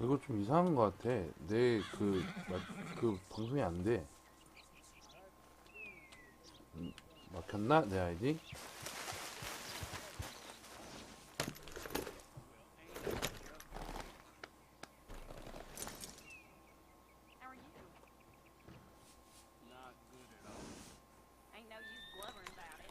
이거 좀 이상한 것 같아. 내 그 방송이 안 돼. 막혔나? 내 아이디? How are you? Not good at all. Ain't no use blubbering about it.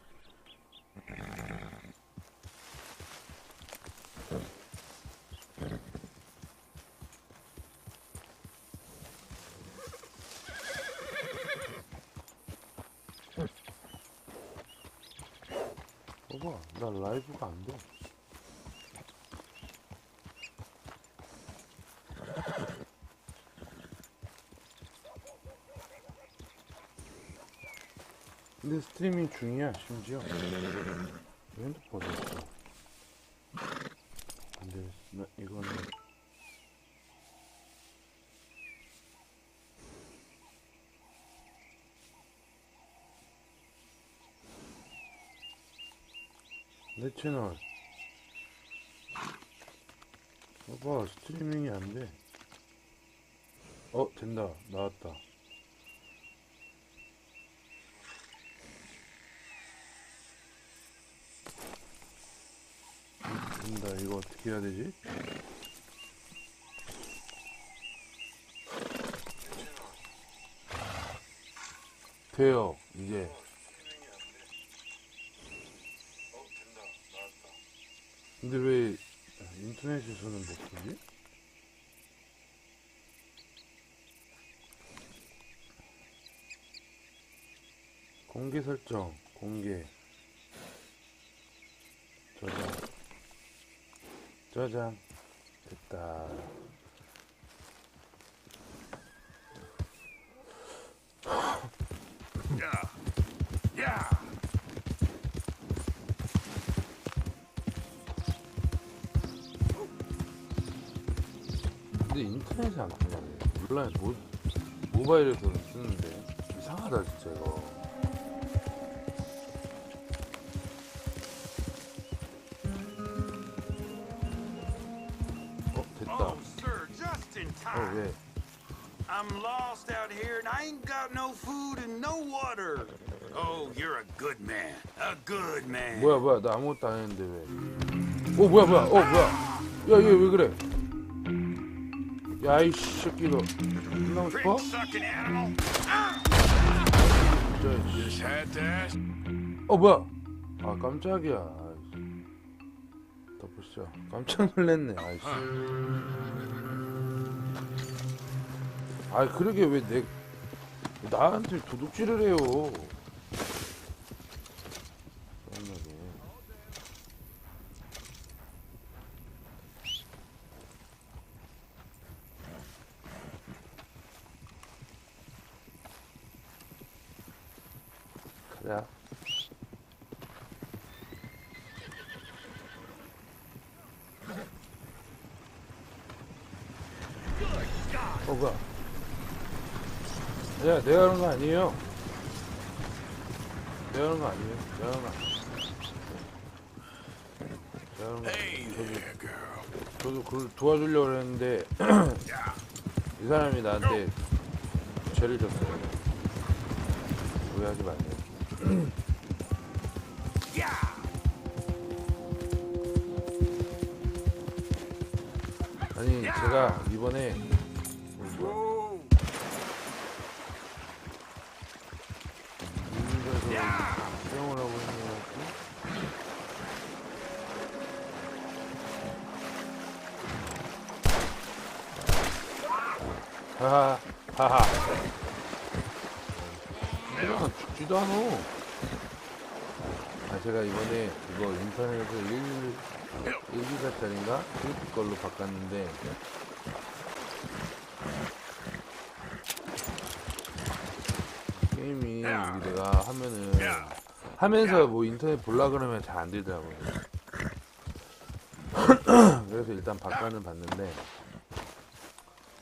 봐봐, 나 라이브가 안 돼. 근데 스트리밍 중이야, 심지어. 핸드폰에 있어. 근데 이거는 내 채널. 봐봐, 스트리밍이 안 돼. 된다. 나왔다. 된다. 이거 어떻게 해야 되지? 돼요, 이제. 된다. 나왔다. 근데 왜 인터넷에서는 못 보지? 공개 설정, 공개. 저장. 저장. 됐다. 근데 인터넷이 안 통하네. 온라인 모바일에서는 쓰는데 이상하다 진짜 이거. 됐다. 왜? I'm lost out here and I ain't got no food and no water. Oh, you're a good man. A good man. 뭐야 나 아무것도 안 했는데 왜? 뭐야 뭐야. 야 얘 왜 그래? 야 이씨 새끼 너 끝나고 싶어? Sucking animal. 진짜 had to ask. 뭐야? 아 깜짝이야. 덮으시죠. 깜짝 놀랐네. 아이씨. 그러게 왜 나한테 도둑질을 해요. 짜증나게. 가자. 뭐야? 야, 내가 하는 거 아니에요. 내가 하는 거 아니에요. 내가 하는 거 아니에요. 내가 하는 거 아니에요. 저도 그걸 도와주려고 그랬는데 이 사람이 나한테 죄를 졌어요. 오해하지 마세요. 아니 제가 이번에 수영을 하고 있는 것 같고 하하 그냥 죽지도 않아. 제가 이번에 이거 인터넷에서 1기가짜리인가? 그 걸로 바꿨는데 게임이 내가 하면서 뭐 인터넷 볼라 그러면 잘 안 되더라고요. 그래서 일단 바꿔는 봤는데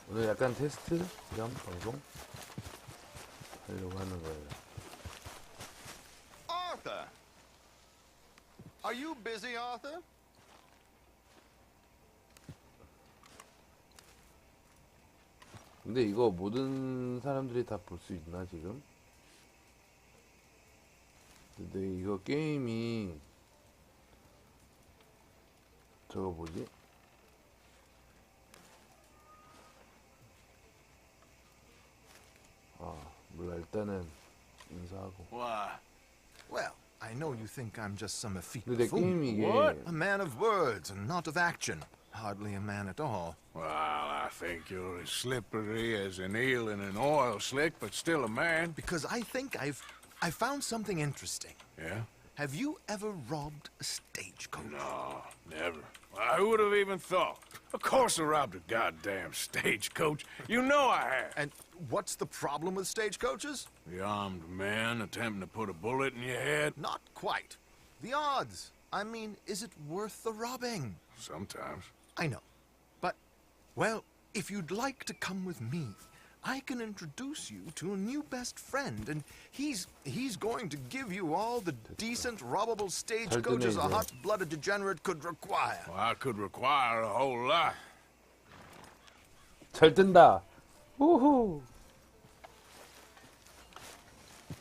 오늘 약간 테스트 겸 방송 하려고 하는 거예요. Arthur! Are you busy, Arthur? 근데 이거 모든 사람들이 다 볼 수 있나 지금? 근데 이거 게임이 저거 뭐지? 아 몰라 일단은 인사하고. Why? Well, I know you think I'm just some 근데 내 effete fool. 게임이 이게 A man of words and not of action. Hardly a man at all. Well, I think you're as slippery as an eel in an oil slick, but still a man. Because I think I found something interesting. Yeah? Have you ever robbed a stagecoach? No, never. Well, who would have even thought? Of course I robbed a goddamn stagecoach. You know I have. And what's the problem with stagecoaches? The armed man attempting to put a bullet in your head? Not quite. The odds. I mean, is it worth the robbing? Sometimes. I know. But, well, if you'd like to come with me, I can introduce you to a new best friend, and he's going to give you all the decent, robbable stagecoaches a hot-blooded degenerate could require. Well, I could require a whole lot. 잘 뜬다. 우후.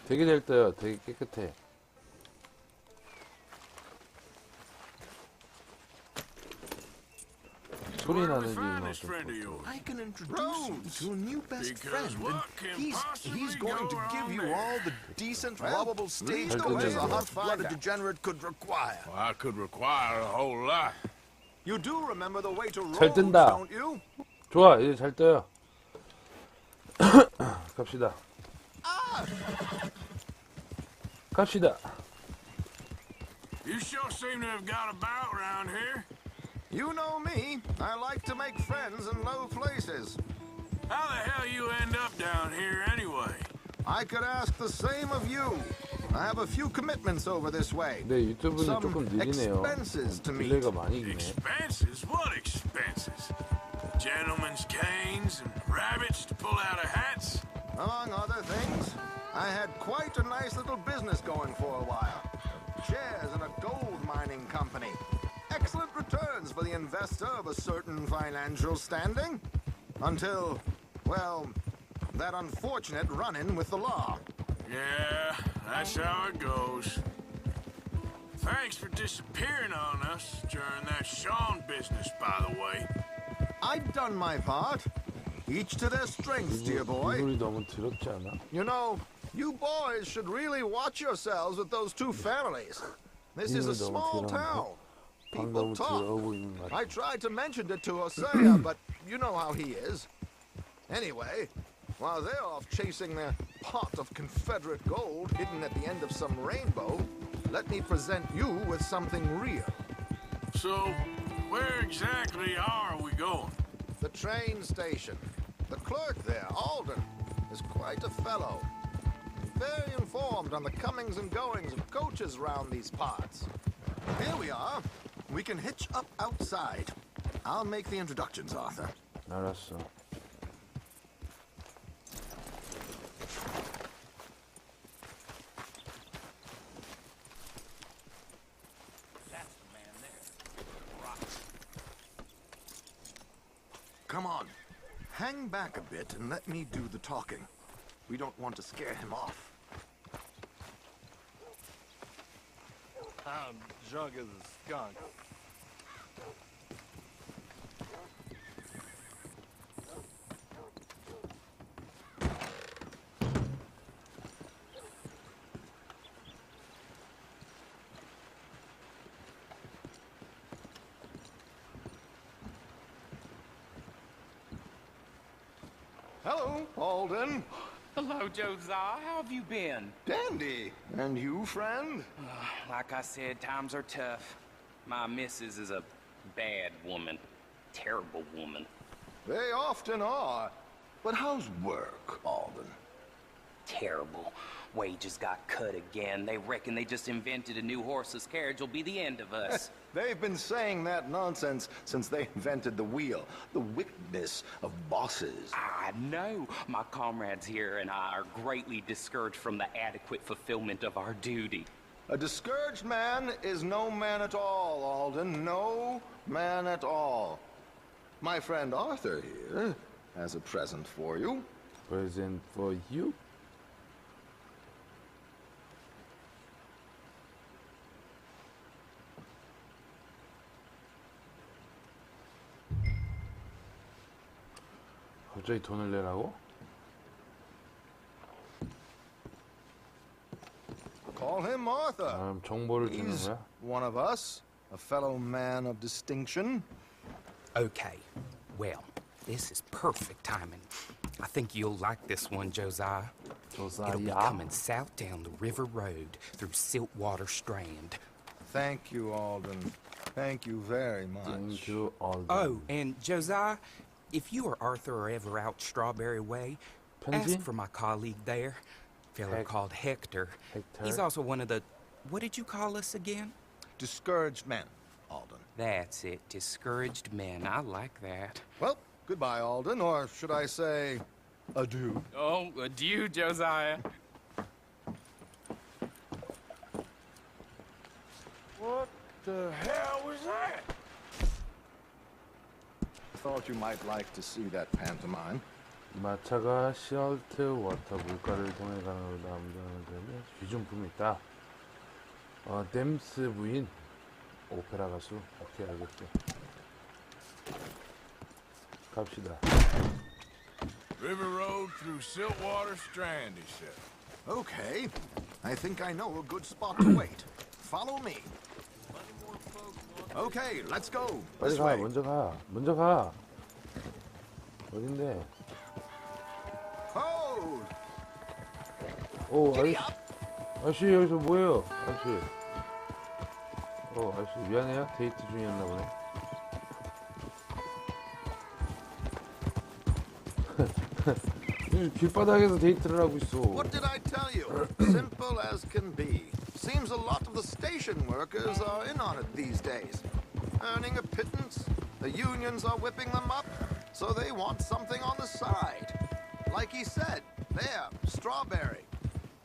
되게 잘 떠요. 되게 깨끗해. 소리 나는지 뭐 좀. I can introduce you to a new best friend, and he's going to give you all the decent, robbable stagecoaches a hot-blooded degenerate could require. Well, I could require a whole lot. You do remember the way to roads, 잘 뜬다. don't you? 좋아, 이제 잘 떠요. 갑시다. 갑시다. You sure seem to have got about around here. You know me. I like to make friends in low places. How the hell you end up down here anyway? I could ask the same of you. I have a few commitments over this way. 네, 유튜브는 Some 조금 느리네요. expenses to meet. 딜레이가 많이 기네. Expenses? What expenses? Gentlemen's canes and rabbits to pull out of hats? Among other things, I had quite a nice little business going for a while. Shares in a gold mining company. Excellent returns for the investor of a certain financial standing. Until, well, that unfortunate run-in with the law. Yeah, that's how it goes. Thanks for disappearing on us during that Sean business, by the way. I've done my part. Each to their strengths, dear 이 boy. 소리 너무 더럽지 않아? You know, you boys should really watch yourselves with those two families. This is a small town. 방 People 너무 talk. 더러워 보이는 것 I 같아. tried to mention it to Hosea, but you know how he is. Anyway, while they're off chasing their pot of Confederate gold hidden at the end of some rainbow, let me present you with something real. So, where exactly are we going? The train station. The clerk there, Alden, is quite a fellow. Very informed on the comings and goings of coaches round these parts. Here we are. We can hitch up outside. I'll make the introductions, Arthur. 알았어. Come on. Hang back a bit and let me do the talking. We don't want to scare him off. I'm drunk as a skunk. Hello, Alden. Hello, Josiah. How have you been? Dandy. And you, friend? Like I said, times are tough. My missus is a bad woman. Terrible woman. They often are. But how's work, Alden? Terrible. Wages got cut again. They reckon they just invented a new horseless carriage will be the end of us. They've been saying that nonsense since they invented the wheel. The wickedness of bosses. I know. My comrades here and I are greatly discouraged from the adequate fulfillment of our duty. A discouraged man is no man at all, Alden. No man at all. My friend Arthur here as a present for you. Present for you? 갑자기 돈을 내라고? Call him Arthur. 정보를 주는 He's 거야? one of us, a fellow man of distinction. Okay, well, this is perfect timing. I think you'll like this one, Josiah. It'll be coming south down the river road through Siltwater Strand. Thank you, Alden. Thank you very much. Thank you, Alden. Oh, and Josiah, if you or Arthur are ever out Strawberry Way, 편지? ask for my colleague there, fella called Hector. He's also one of the, what did you call us again? Discouraged men, Alden. That's it, discouraged men. I like that. Well, goodbye, Alden, or should I say, adieu. Oh, adieu, Josiah. What the hell was that? Thought you might like to see that pantomime. 마차가 시얼트 워터 물가를 통해 가는 남자는 되면 귀중품이 있다. 댐스 부인 오페라 가수. 오케이, 알겠어. 갑시다. River Road through Siltwater Strand, he said. Okay, I think I know a good spot to wait. Follow me. Okay, let's go. 빨리 This 가, way. 먼저 가. 어딘데? Hold! 오, Giddy 아저씨, up! 아저씨 여기서 뭐해요? 아저씨. 아저씨 미안해요. 데이트 중이었나 보네. 길바닥에서 데이트를 하고 있어. What did I tell you? Simple as can be. Seems a lot of the station workers are in on it these days. Earning a pittance, the unions are whipping them up, so they want something on the side. Like he said, there, Strawberry.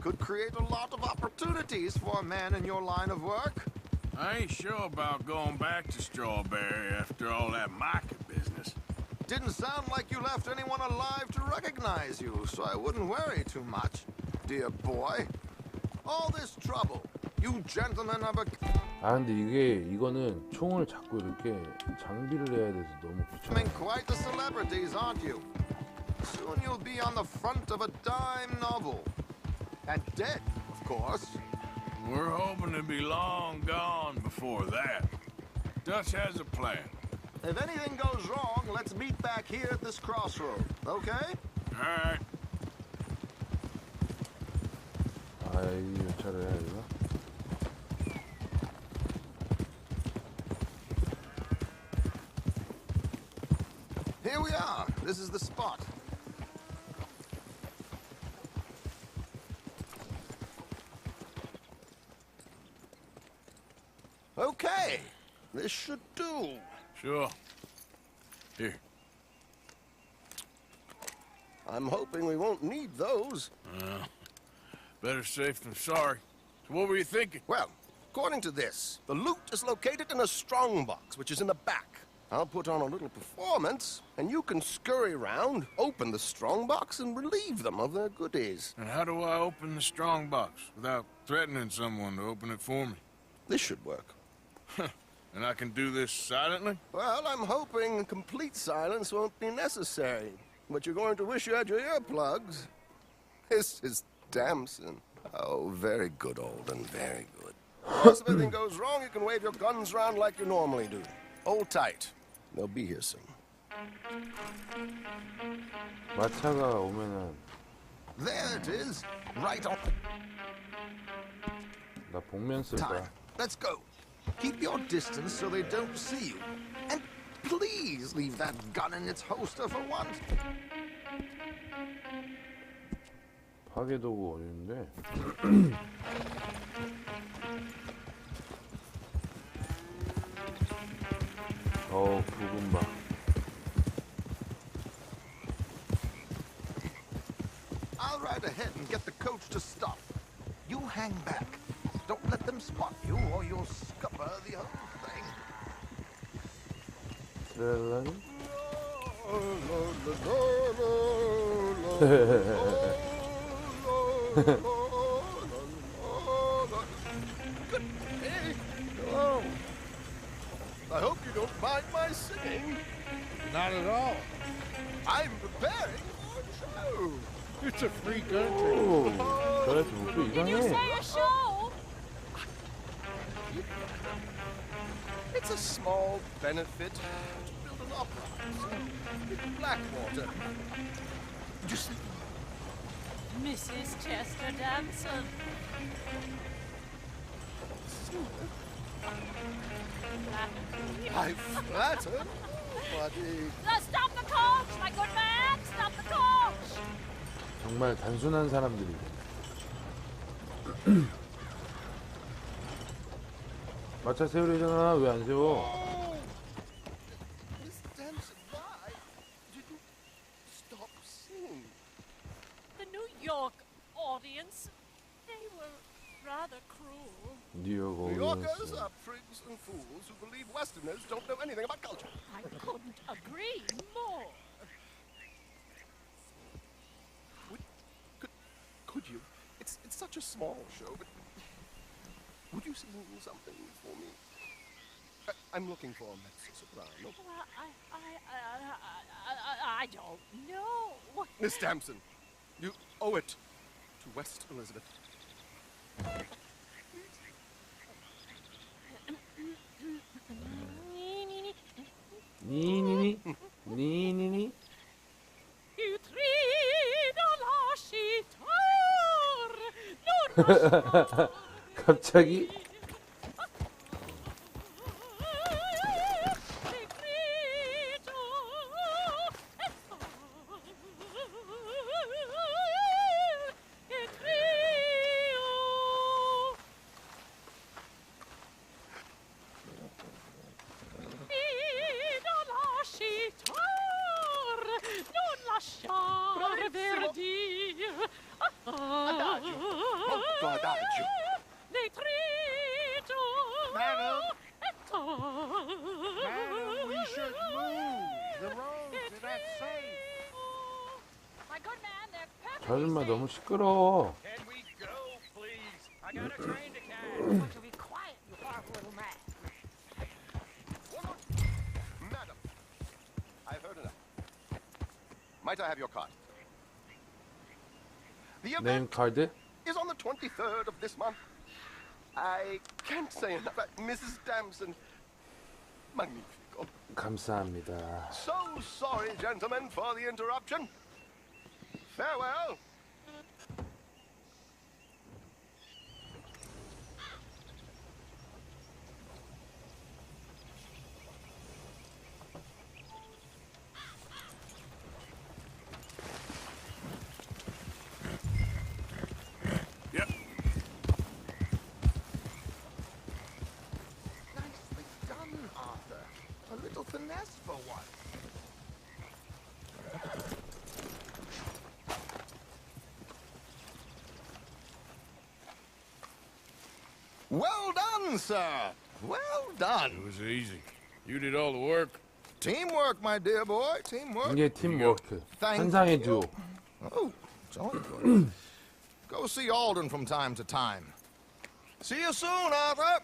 Could create a lot of opportunities for a man in your line of work. I ain't sure about going back to Strawberry after all that market business. Didn't sound like you left anyone alive to recognize you, so I wouldn't worry too much, dear boy. All this trouble, you gentlemen of a... 근데 이거는 총을 자꾸 이렇게 장비를 해야 돼서 너무 becoming 귀찮아. quite the celebrities, aren't you? Soon you'll be on the front of a dime novel. And dead, of course. We're hoping to be long gone before that. Dutch has a plan. If anything goes wrong, let's meet back here at this crossroad, okay? All right. 이 열차를 해야 되나? Here we are. This is the spot. Okay. This should do. Sure. Here. I'm hoping we won't need those. Better safe than sorry. So what were you thinking? Well, according to this, the loot is located in a strongbox, which is in the back. I'll put on a little performance, and you can scurry around, open the strongbox, and relieve them of their goodies. And how do I open the strong box without threatening someone to open it for me? This should work. And I can do this silently? Well, I'm hoping complete silence won't be necessary. But you're going to wish you had your earplugs. This is Damson. Oh, very good, Alden, very good. Of course, if anything goes wrong, you can wave your guns around like you normally do. Hold tight. They'll be here soon. 마차가 오면은 There it is. Right on 나 복면 쓸 time. 거야. Let's go. Keep your distance so they don't see you. And please leave that gun in its holster for once. 파괴도구 어딘데? 붉은 방. I'll ride ahead and get the coach to stop. You hang back. Don't let them spot you or you'll scupper the whole thing. 트렐라니? Hey, hello. I hope you don't mind my singing. Not at all. I'm preparing for a show. It's a free country. 오, 저래서 목도 Did you 이상해. say a show? It's a small benefit to build an opera house in Blackwater. Just Mrs. Chester Damson. I flatter, buddy. Stop the coach, my good man! Stop the coach! 정말 단순한 사람들이. 마차 세우려잖아. 왜 안 세워? Oh, Miss Damson, why did you stop singing? The New York audience, they were rather cruel. 뉴욕 New Yorkers 오디언스. are prigs and fools who believe Westerners don't know anything about culture. I couldn't agree more. Could you? It's such a small show, but would you sing something for me? I'm looking for a mezzo-soprano. Well, I don't know. Miss Damson, you owe it to West Elizabeth. 니니니? 니니니? You treat la 갑자기? Adagio, molto adagio. Madam, we should move. The roads are not safe. My good man, they're perfectly 저 아줌마 safe. 너무 시끄러워. Can we go, please? I got a train to catch. I want to be quiet, you horrible little man. Madam, I've heard enough. Might I have your card? The 네임 event 카드? is on the 23rd of this month. I can't say enough. Mrs. Damson, magnifico. 감사합니다. So sorry, gentlemen, for the interruption. Farewell. Yep. Nicely done, Arthur. A little finesse for once. Well done, sir. Well done. It was easy. You did all the work. Teamwork, my dear boy. Teamwork. 이게 팀워크. Thank 환상의 you. 듀오. Oh, it's all good. Go see Alden from time to time. See you soon, Arthur.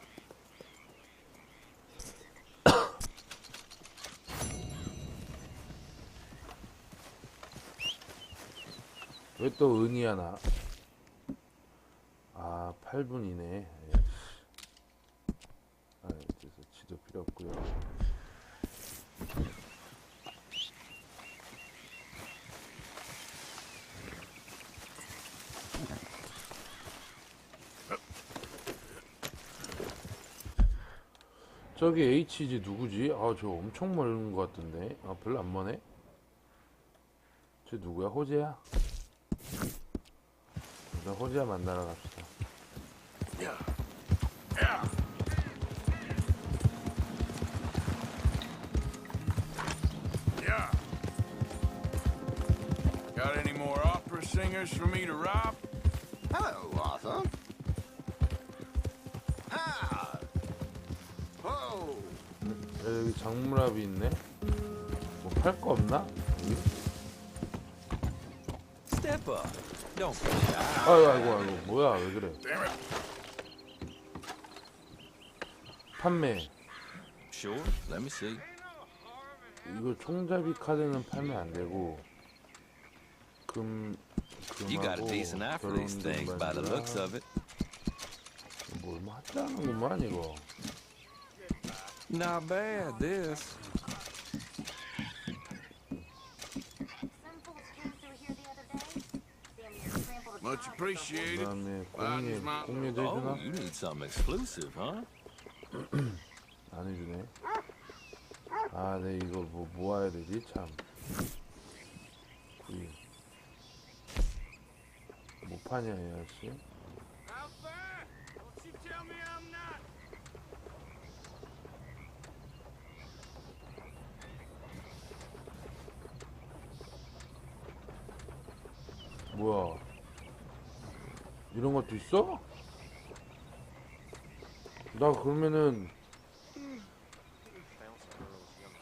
왜 또 은이 하나? 아, 8분이네. 아, 그래서 지도 필요 없고요. 저기 HG 누구지? 아, 저 엄청 멀은 것 같던데. 아, 별로 안 머네. 저 누구야? 호재야? 일단 호재야 만나러 갑시다. Yeah. Yeah. Yeah. Got any more opera singers for me to rob? Hello, Arthur. Ah. Oh. 여기 장물압이 있네? 뭐 팔 거 없나? 여기? up. Don't be shy. 아이고 뭐야 왜 그래? Damn it. 판매. Sure, let me see. 이거 총잡이 카드는 팔면 안 되고 You got a decent eye for these things by the looks of it. 뭐 얼마 하지 않은구만 이거. Not bad, this. Much appreciated. 그다음에 공유도 Oh, 해주나? you need something exclusive, huh? 안 해주네. 아, 네 이거 뭐 모아야 되지 참. 못 파냐 이 아저씨? How far? Don't you tell me I'm not. 뭐야? 이런 것도 있어? 나 그러면은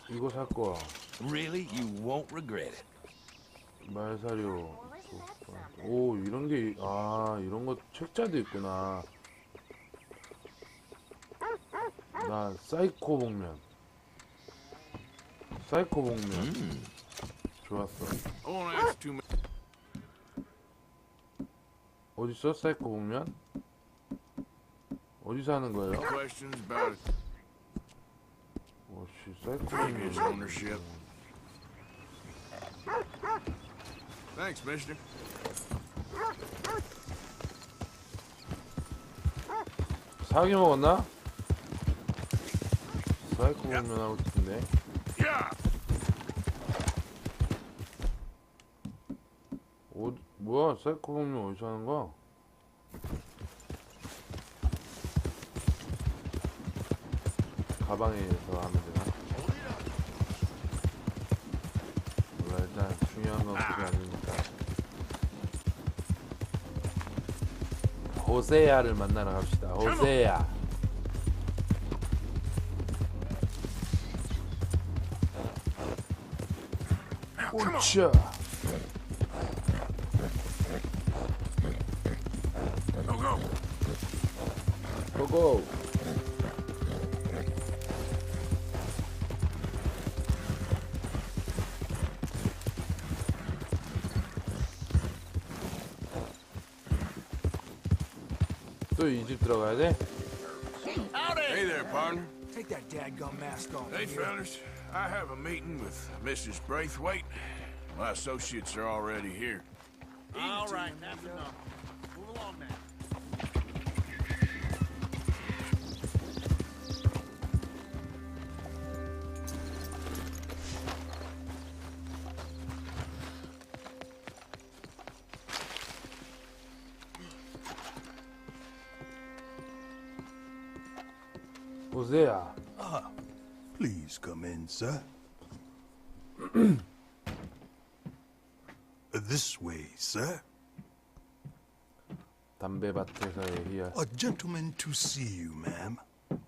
이거 살 거야. Really? You won't regret it. 말사료. 오 이런 게 이런 거 책자도 있구나. 나 사이코 복면. 사이코 복면. 좋았어. I won't ask too many 어딨어 사이코 복면? 어디서 하는 거예요? questions about it. 오씨 사이코 Previous 복면. ownership. Thanks, mister. 사기 먹었나? 사이코 복면 하고 싶은데. Yeah. 뭐야 사이코 복면 어디서 하는 거야? 가방에서 하면 되나? 몰라 일단 중요한 건 그게 아니니까. 호세야를 만나러 갑시다. 호세야. 오차. Go, go. 고고. 또 이 집 들어가야 돼? Hey there, partner. Take that dadgum mask off. Hey, fellas. I have a meeting with Mrs. Braithwaite. My associates are already here. All right, that's enough. Move along now. 호세야. Please come in, sir. This way, sir. 담배밭에서의 희열. A gentleman to see you, ma'am.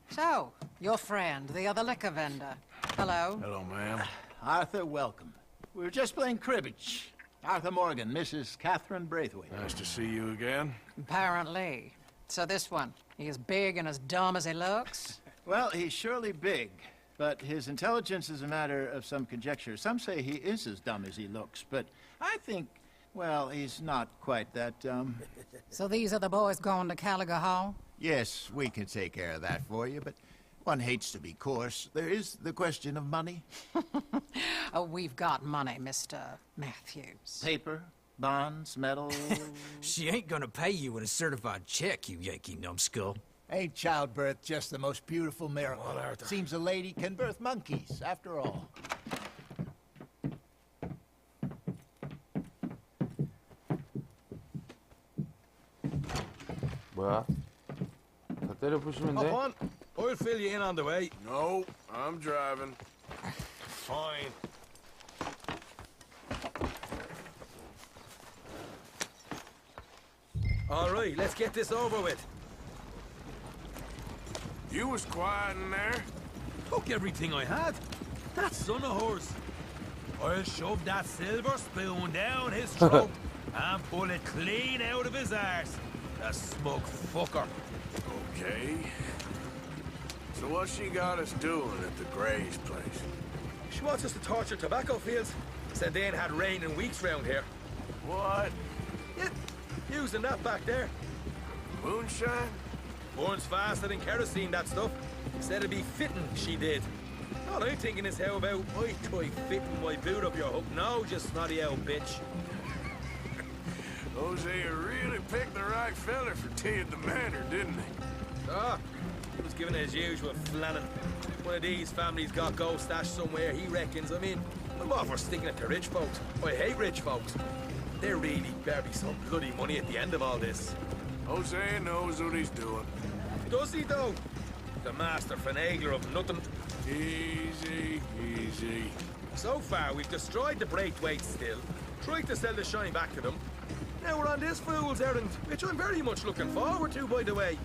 So, your friend, the other liquor vendor. Hello. Hello, ma'am. Arthur, welcome. We were just playing cribbage. Arthur Morgan, Mrs. Catherine Braithwaite. Nice to see you again. Apparently. So this one, he is big and as dumb as he looks? Well, he's surely big, but his intelligence is a matter of some conjecture. Some say he is as dumb as he looks, but I think, well, he's not quite that dumb. So these are the boys going to Gallagher Hall? Yes, we can take care of that for you, but one hates to be coarse. There is the question of money. Oh, we've got money, Mr. Matthews. Paper, bonds, metal. She ain't gonna pay you with a certified check, you Yankee numbskull. Ain't childbirth just the most beautiful miracle? Well, Arthur. Seems a lady can birth monkeys, after all. 뭐야? 다 때려 부시면 돼? on. I'll fill you in on the way. No, I'm driving. Fine. All right, let's get this over with. You was quiet in there. Took everything I had. That son of hers. I'll shove that silver spoon down his throat. and pull it clean out of his arse. The smug fucker. Okay. So what's she got us doing at the Gray's place? She wants us to torture tobacco fields. Said they ain't had rain in weeks round here. What? Yeah, using that back there. Moonshine? Burns faster than kerosene, that stuff. Said it'd be fitting, she did. All I'm thinking is how about I try fitting my boot up your hook now, you snotty old bitch. Hosea really picked the right fella for tea at the manor, didn't he? Ah, he was giving his usual flannin'. One of these families got gold stashed somewhere, he reckons. I mean, I'm all for sticking it to rich folks. I hate rich folks. There really better be some bloody money at the end of all this. Hosea knows what he's doing. Does he, though? The master finagler of nothing. Easy, easy. So far, we've destroyed the Braithwaite still, tried to sell the shine back to them. Now we're on this fool's errand, which I'm very much looking forward to, by the way.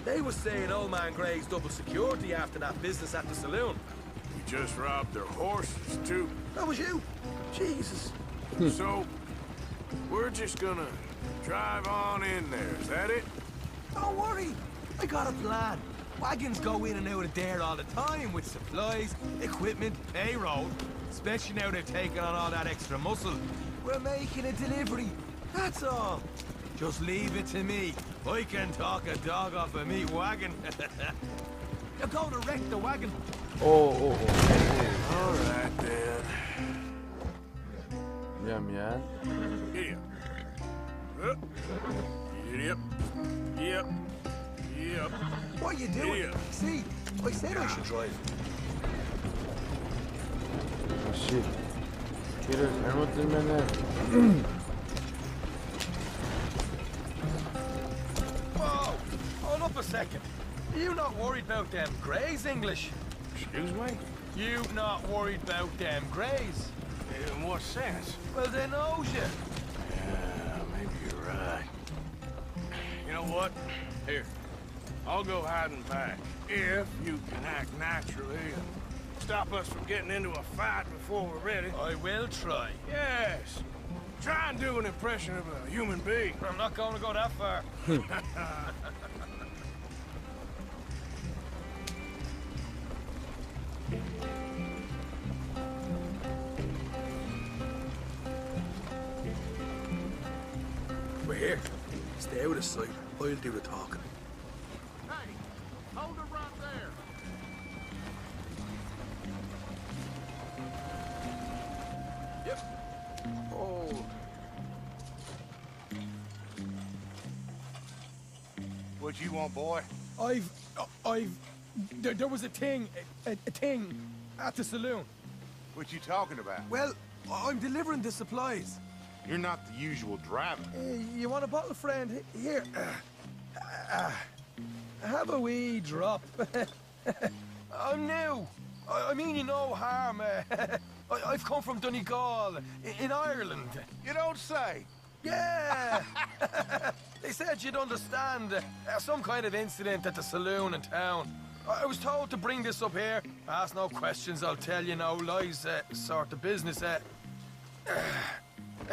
They was saying old man Gray's double security after that business at the saloon. We just robbed their horses, too. That was you? Jesus. So, we're just gonna drive on in there, is that it? Don't worry, I got a plan. Wagons go in and out of there all the time with supplies, equipment, payroll. Especially now they've taken on all that extra muscle. We're making a delivery, that's all. Just leave it to me. I can talk a dog off a meat wagon. You're going to wreck the wagon. Oh. All right, then. 미안. Giddy up. Yep. What are you doing? Giddy up. See, I said I should drive. 씨, 길을 잘못 들면은. Whoa! Hold up a second. You not worried about them Greys, English? Excuse me? You not worried about them Greys? In what sense? Well, they knows you. Yeah, maybe you're right. You know what? Here, I'll go hiding back. If you can act naturally and stop us from getting into a fight before we're ready. I will try. Yes. Try and do an impression of a human being. I'm not going to go that far. We're here. Stay out of sight. I'll do the talking. Hey, hold it right there. Yep. Oh. What you want, boy? There was a thing at the saloon. What you talking about? Well, I'm delivering the supplies. You're not the usual driver. You want a bottle, friend? Here. Have a wee drop. I'm new. I mean you no harm. I've come from Donegal, in Ireland. You don't say. Yeah! They said you'd understand. Some kind of incident at the saloon in town. I was told to bring this up here. Ask no questions, I'll tell you no lies, sort of business.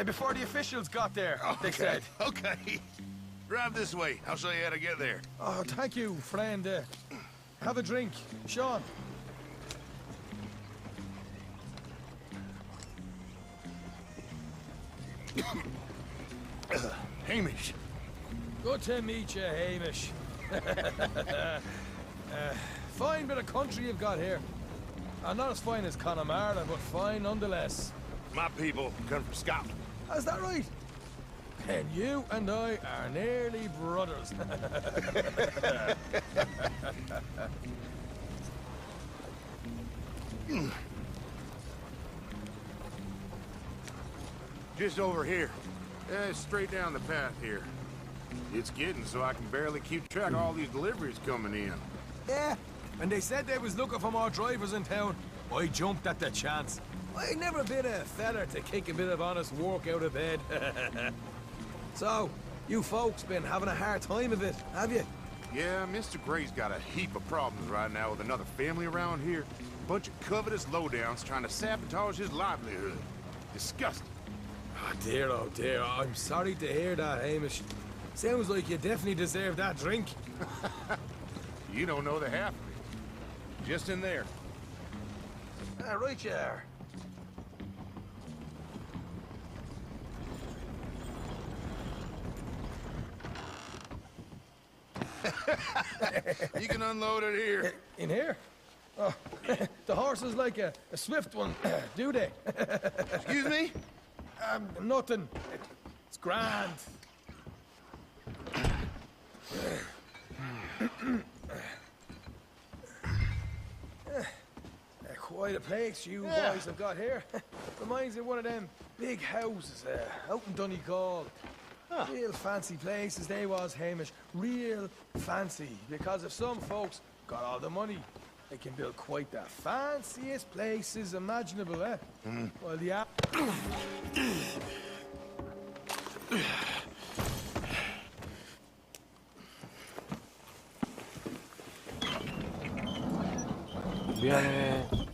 Before the officials got there, they said. Okay. Drive this way. I'll show you how to get there. Oh, thank you, friend. Have a drink. Sean. Hamish. Good to meet you, Hamish. Fine bit of country you've got here. Not as fine as Connemara, but fine nonetheless. My people come from Scotland. Is that right? And you and I are nearly brothers. Just over here. Yeah, straight down the path here. It's getting so I can barely keep track of all these deliveries coming in. Yeah, and they said they was looking for more drivers in town. I jumped at the chance. I never been a feller to kick a bit of honest work out of bed. So, you folks been having a hard time of it, have you? Yeah, Mr. Gray's got a heap of problems right now with another family around here. Bunch of covetous lowdowns trying to sabotage his livelihood. Disgusting. Oh dear, I'm sorry to hear that, Hamish. Sounds like you definitely deserve that drink. You don't know the half of it. Just in there. Right you are. You can unload it here. In here? Oh, the horse is like a swift one, do they? Excuse me? Nothing. It's grand. Quite a place you boys have got here. Reminds me of one of them big houses out in Donegal. Real fancy places they was, Hamish. Real fancy. Because if some folks got all the money, they can build quite the fanciest places imaginable, eh? Well, yeah. 미안해.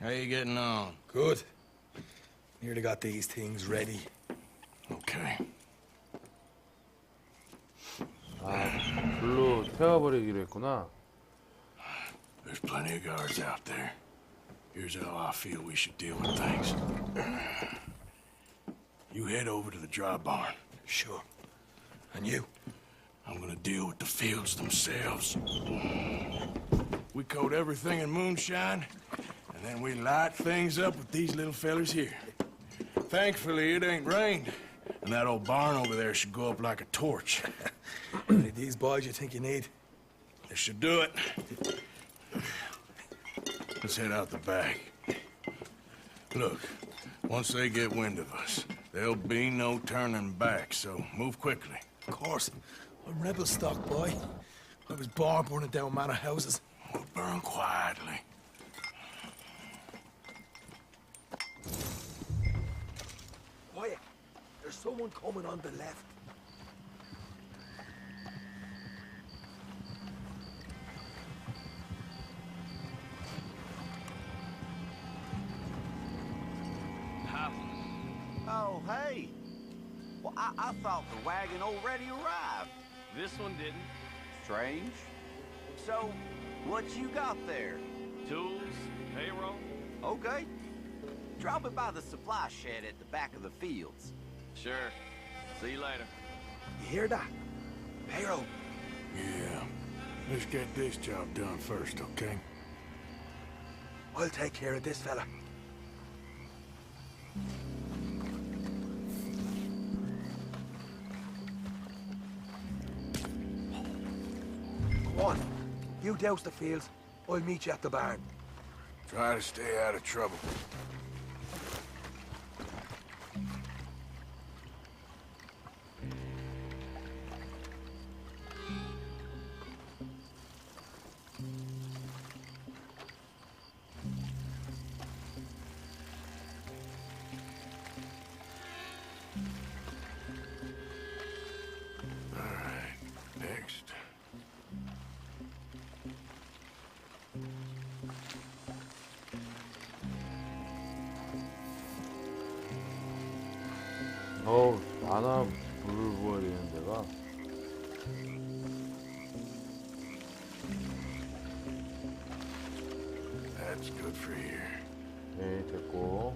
How you getting on? Good. Nearly got these things ready. Okay. 아, 불로 태워버리기로 했구나. There's plenty of guards out there. Here's how I feel we should deal with things. You head over to the dry barn. Sure. And you? I'm gonna deal with the fields themselves. We coat everything in moonshine, and then we light things up with these little fellers here. Thankfully, it ain't rained, and that old barn over there should go up like a torch. Any of these boys you think you need? This should do it. Let's head out the back. Look, once they get wind of us, there'll be no turning back, so move quickly. Of course. I'm rebel stock, boy. I was born burning down manor houses. We'll burn quietly. Quiet. There's someone coming on the left. Oh, hey. Well, I thought the wagon already arrived. This one didn't. Strange. So, what you got there? Tools, payroll. Okay. Drop it by the supply shed at the back of the fields. Sure. See you later. You hear that? Payroll. Yeah. Let's get this job done first, okay? I'll take care of this fella. Go on. You douse the fields. I'll meet you at the barn. Try to stay out of trouble. All right, next. 어우, 많아. 물을 부어야 되는 데가. That's good for here. 네, 됐고.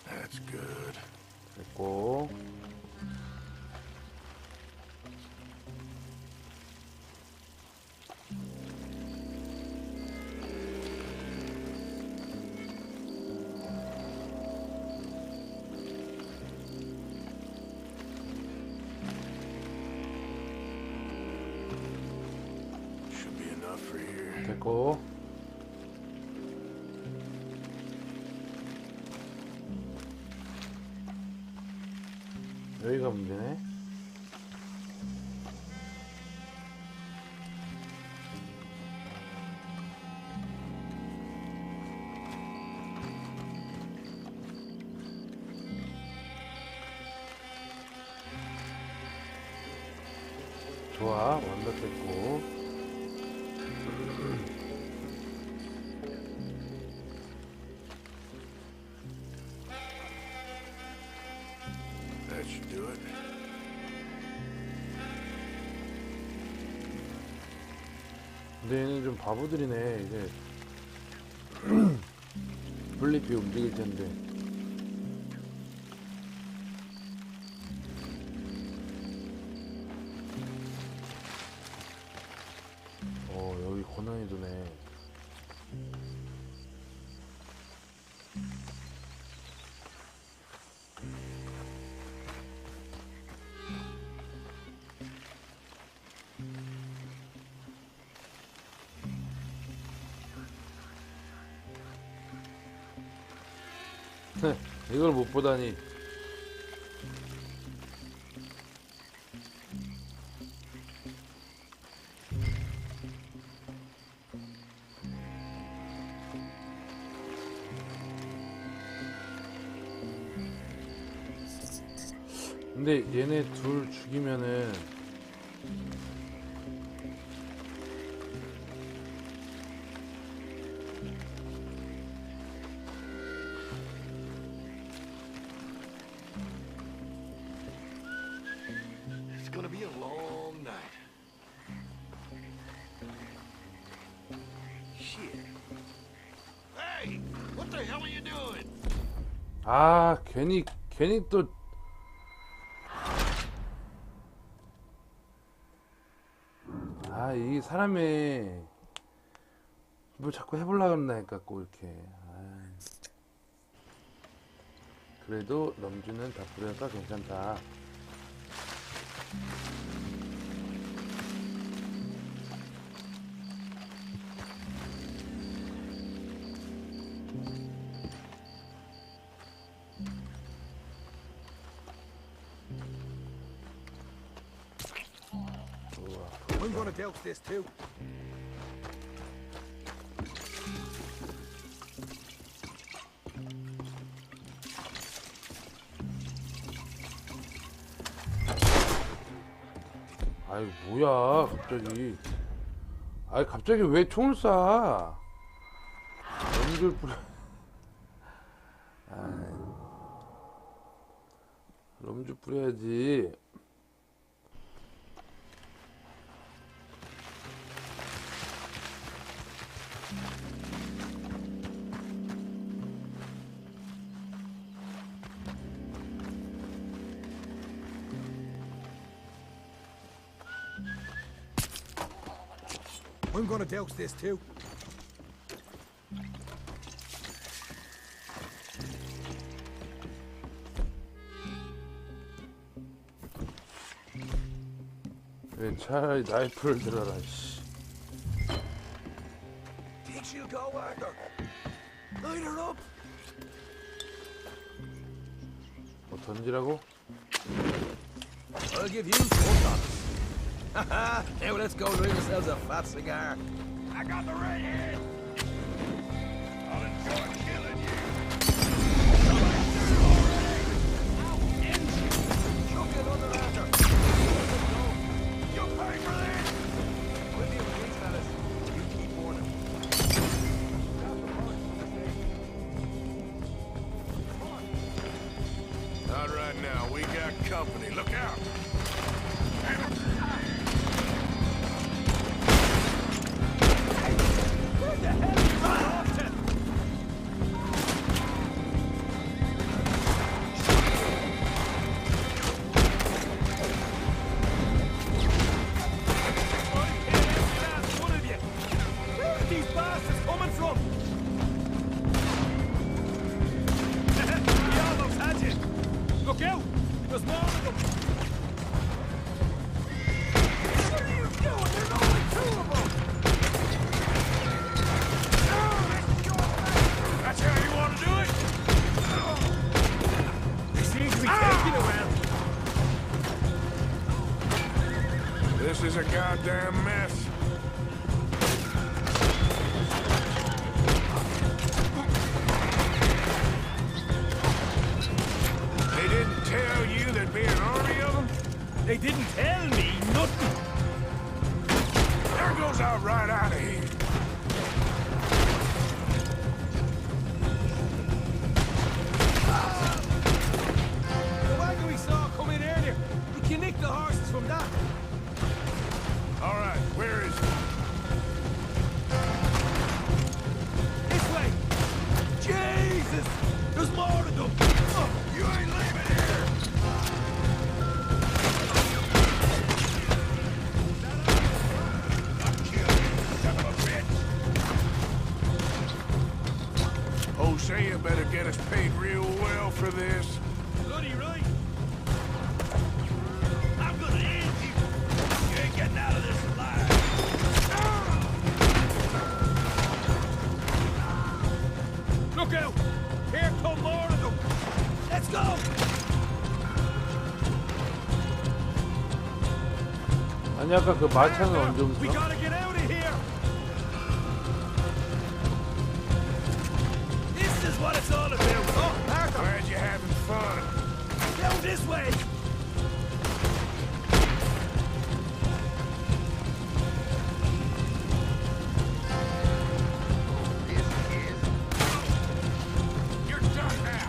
That's good. 됐고. Should be enough for here. 됐고. 여기가 문제네. 좋아, 완벽했고. That should do it. 근데 얘는 좀 바보들이네. 이제 플리피 움직일 텐데. 여기 고난이도네. 이걸 못 보다니. 근데 얘네 둘 죽이면은 It's gonna be a long night. Shit. Hey, what the hell are you doing? 아 괜히 또 이 사람이 뭐 자꾸 해보려고 한다니까 꼭 이렇게. 그래도 럼주는 다 부려서 괜찮다. I'm gonna douse this too. 아이 뭐야 갑자기. 아이 갑자기 왜 총을 쏴. 럼주를 뿌려. 럼주 뿌려야지. I'm gonna douse this too. 왜 차라리 나이프를 들어라. 씨. Think she'll go, Arthur? Light her up. 뭐 던지라고? I'll give you $4. Haha, now let's go rig ourselves a fat cigar. I got the red head. I'll enjoy killing you. Chuck another Arthur. You pay for this. We'll deal with these fellas. You keep warning. Not right now. We got company. Look out. This is a goddamn mess. They didn't tell you there'd be an army of them? They didn't tell me nothing. There goes our right out of here. The wagon we saw come in earlier. We can nick the horses from that. All right, where is it? This way. Jesus! There's more of them. Oh, you ain't leaving here. Hosea better get us paid real well for this. Bloody right. I'm gonna end you. You ain't getting out of this alive. Look out! Here come more of them. Let's go! 아니 아까 그 마차는 언제 We 훔쳐? gotta get out of here. This is what it's all about. Oh, Arthur! Glad you're having fun. Down this way. You're done now.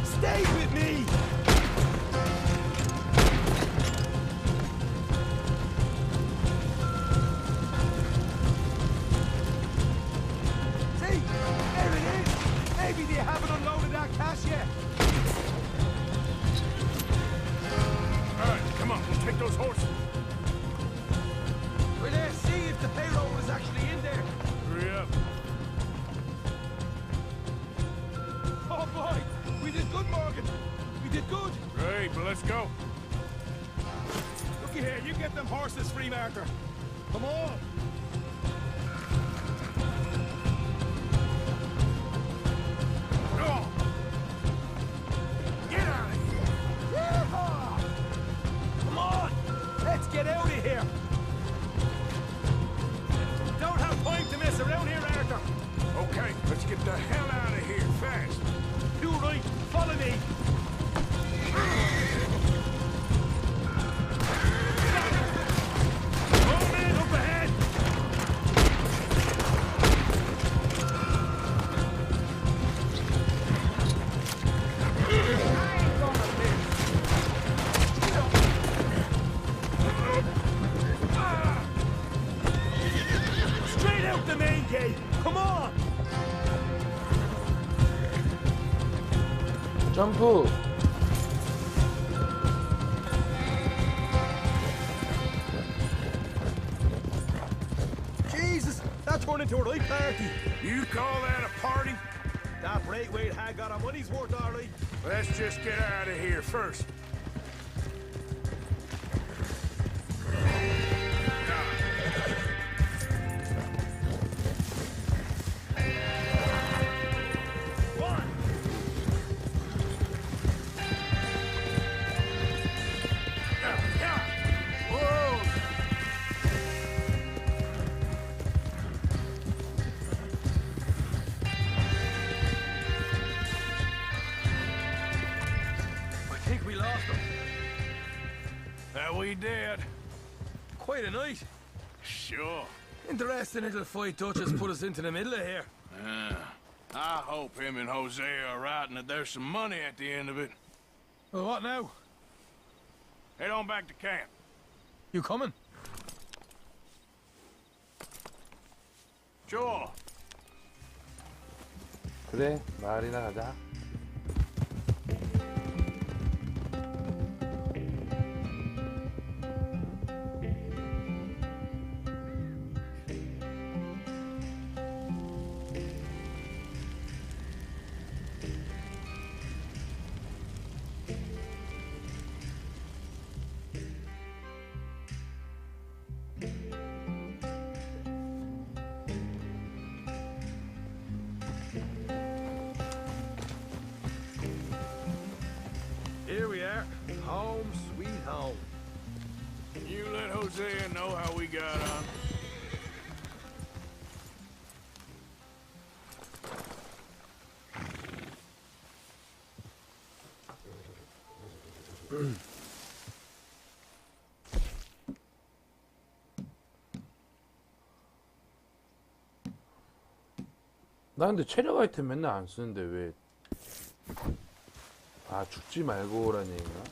Stay with me. See? There it is. Maybe they haven't unloaded that cash yet. All right, come on, we'll take those horses. Well, let's see if the payroll is actually in there. Hurry up. Oh boy, we did good, Morgan. We did good. Great, but let's go. Looky here, you get them horses free, Martha. Come on. Go on. Get out of here. Yeehaw! Come on, let's get out of here. Don't have time to mess around here, Arthur. Okay, let's get the hell out of here fast. You right, follow me. Oh man, up ahead. Straight out the main gate. Come on. 점프! Jesus, that turned into a right party. You call that a party? That Braithwaite had got our money's worth, all right. Let's just get out of here first. I think we lost them. That we did. Quite a night. Sure. Interesting little fight Duchess put us into the middle of here. I hope him and Hosea are right and that there's some money at the end of it. Well, what now? Head on back to camp. You coming? Sure. 그래, 마을이나 가자. Hosea know how we got on? 나 근데 체력 아이템 맨날 안 쓰는데 왜? 아, 죽지 말고라는 얘기인가?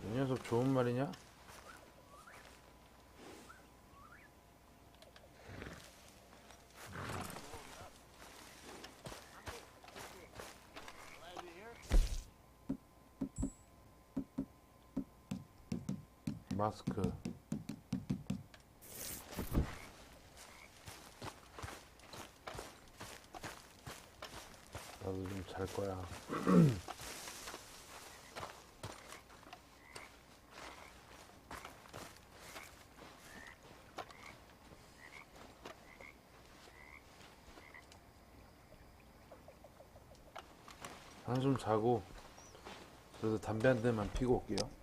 이 녀석 좋은 말이냐? 마스크. 나도 좀 잘 거야. 한숨 자고 그래도 담배 한 대만 피고 올게요.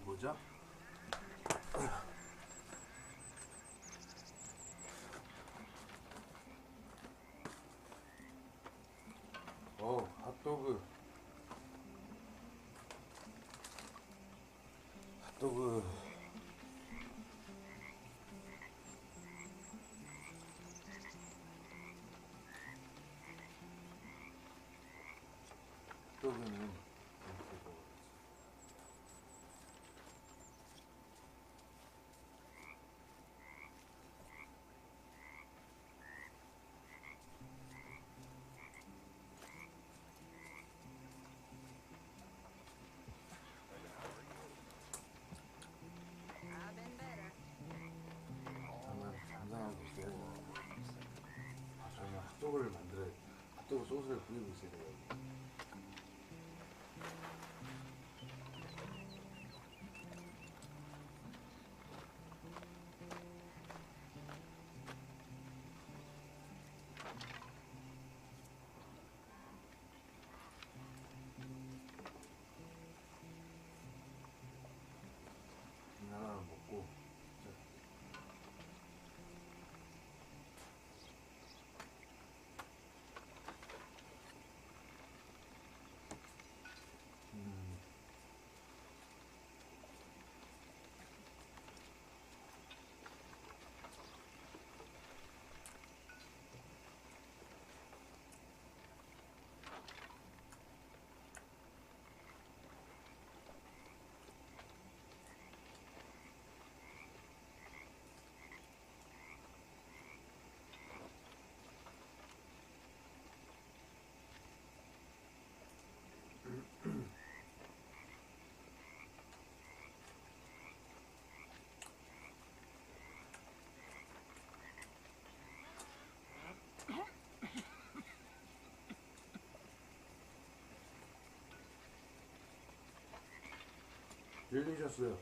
보자. 핫도그. 핫도그. 핫도그는 핫도그를 만들어야 핫도그 소스를 뿌리고 있어야 돼요. 하나 먹고. 딜리셔스.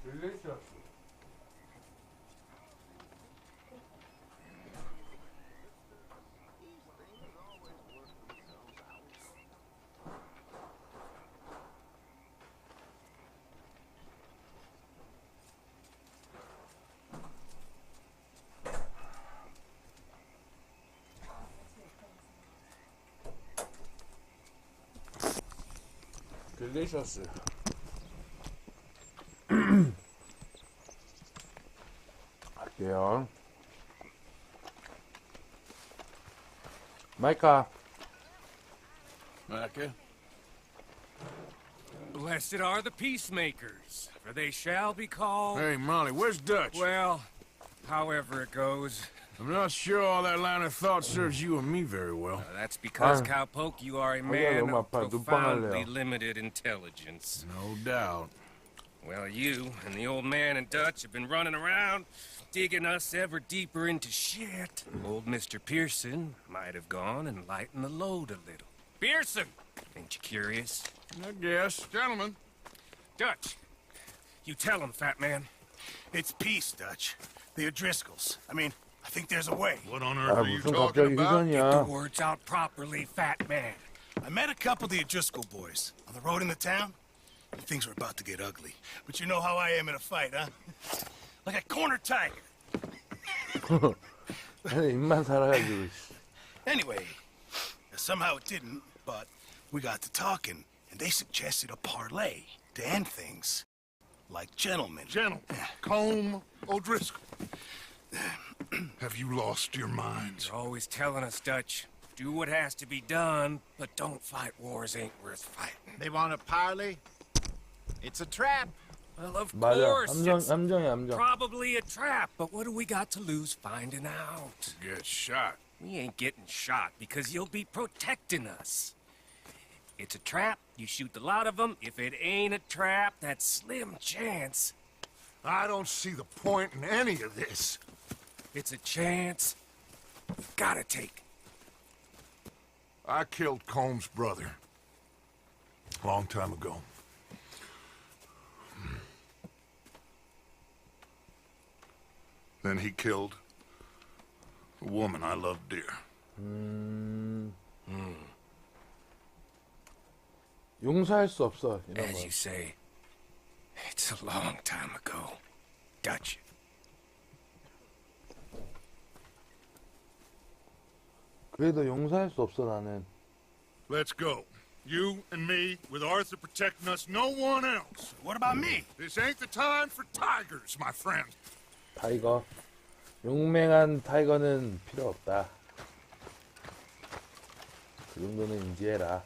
딜리셔스. 딜리셔스. 할게요. 마이카. Micah? Blessed are the peacemakers, for they shall be called... Hey, Molly, where's Dutch? Well, however it goes. I'm not sure all that line of thought serves you and me very well. That's because, Cowpoke, you are a man of profoundly limited intelligence. No doubt. Well, you and the old man and Dutch have been running around, digging us ever deeper into shit. Old Mr. Pearson might have gone and lightened the load a little. Pearson! Ain't you curious? I guess. Gentlemen. Dutch, you tell him, fat man. It's peace, Dutch. The O'Driscolls. I mean, I think there's a way. What on earth are you talking about? Get the words out properly, fat man. I met a couple of the O'Driscoll boys on the road into town. And things were about to get ugly. But you know how I am in a fight, huh? Like a corner tiger. 입만 살아가지고. Anyway, somehow it didn't, but we got to talking, and they suggested a parlay to end things. Like gentlemen. Gentlemen. Combe O'Driscoll. Have you lost your minds? You're always telling us, Dutch. Do what has to be done, but don't fight wars ain't worth fighting. They want a parley? It's a trap. Well, of 맞아. course. It's 함정이야. probably a trap, but what do we got to lose finding out? Get shot. We ain't getting shot because you'll be protecting us. It's a trap, you shoot the lot of them. If it ain't a trap, that's slim chance. I don't see the point in any of this. It's a chance. Gotta take. I killed Combs' brother. A long time ago. Then he killed a woman I loved dear. 용서할 수 없어. 이런 As 거. you say, it's a long time ago. Dutch. 그래도 용서할 수 없어 나는. Let's go. You and me, with Arthur protecting us, no one else. What about me? This ain't the time for tigers, my friend. 타이거. 용맹한 타이거는 필요 없다. 그 정도는 인지해라.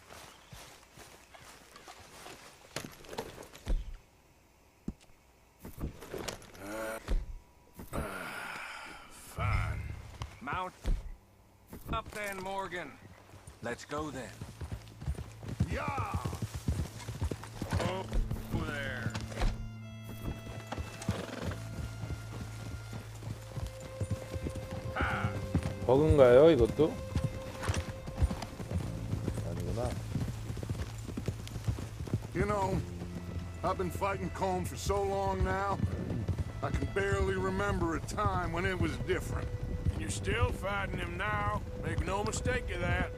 Fine. Mount up then, Morgan. Let's go then. Yeah! Over there. 버그인가요, 이것도? 아니구나. You know, I've been fighting Combs for so long now, I can barely remember a time when it was different. And you're still fighting him now. Make no mistake of that.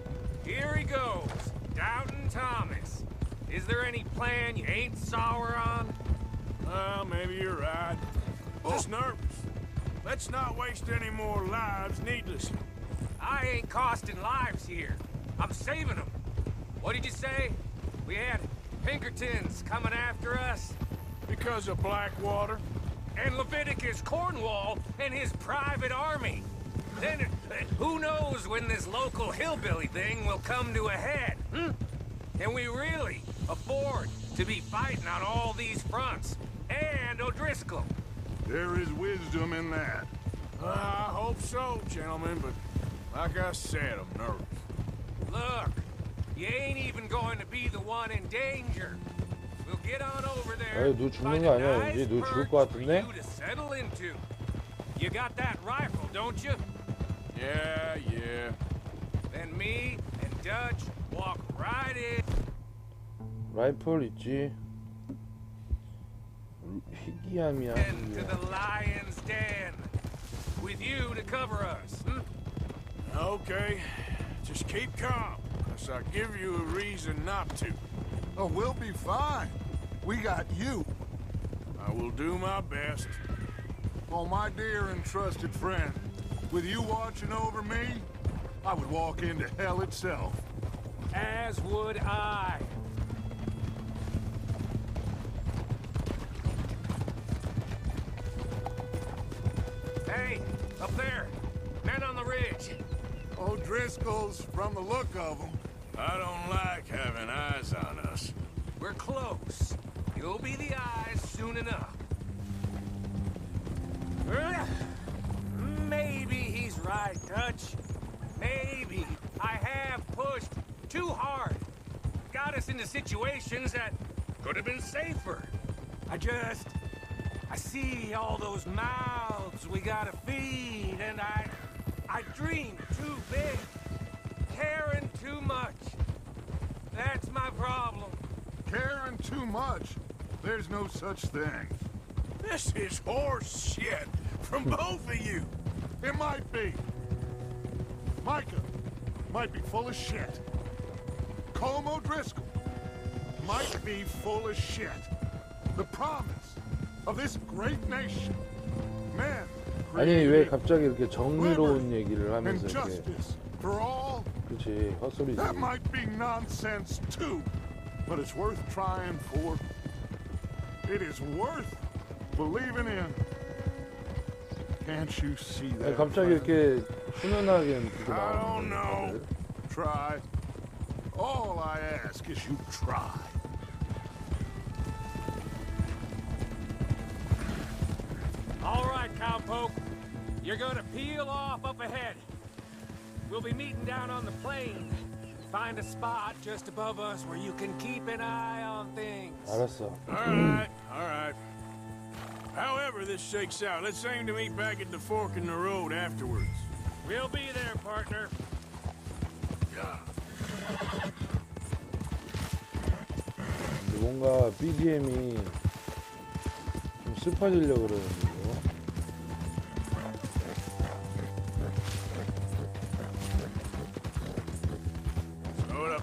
Here he goes. Doubting Thomas. Is there any plan you ain't sour on? Well, maybe you're right. Just nervous. Let's not waste any more lives needlessly. I ain't costing lives here. I'm saving them. What did you say? We had Pinkertons coming after us? Because of Blackwater? And Leviticus Cornwall and his private army. Then who knows when this local hillbilly thing will come to a head, Can we really afford to be fighting on all these fronts? And O'Driscoll. There is wisdom in that. I hope so, gentlemen, but like I said, I'm nervous. Look, you ain't even going to be the one in danger. We'll get on over there. 아유, 누 죽는 거 아니야, 왠지? 누 죽을 것 같은데? You to settle into. You got that rifle, don't you? Yeah. Then me and Dutch walk right in. 라이플 있지. 희귀함이야. To the lion's den. With you to cover us. Okay, just keep calm, unless I give you a reason not to. Oh, we'll be fine. We got you. I will do my best. Oh, my dear and trusted friend, with you watching over me, I would walk into hell itself. As would I. Hey, up there. Men on the ridge. O'Driscoll's, from the look of them. I don't like having eyes on us. We're close. You'll be the eyes soon enough. Maybe he's right, Dutch. Maybe I have pushed too hard. Got us into situations that could have been safer. I see all those mouths we gotta feed, and I dream too big, caring too much. That's my problem. Caring too much? There's no such thing. This is horse shit from both of you. It might be. Micah might be full of shit. Colm O'Driscoll might be full of shit. The promise of this great nation. Men. 아니 왜 갑자기 이렇게 정의로운 얘기를 And 하면서 이렇게 justice for all. 그치 헛소리지. That might be nonsense too, but it's worth trying for. It is worth believing in. Can't you see 아니, that? 갑자기 이렇게 훈훈하게 그렇게 I don't know. 나오는 Try. All I ask is you try. All right, cowpoke. You're gonna peel off up ahead. We'll be meeting down on the plain. Find a spot just above us where you can keep an eye on things. 알았어. All right. However this shakes out, let's aim to meet back at the fork in the road afterwards. We'll be there, partner. 근데 뭔가 BGM이 좀 슬퍼지려고 그러는데요. Hold up.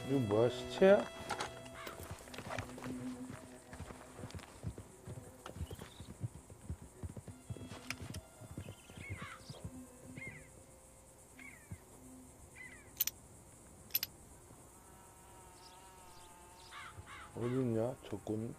이건 뭐야, 시체야? 어디 있냐, 적군?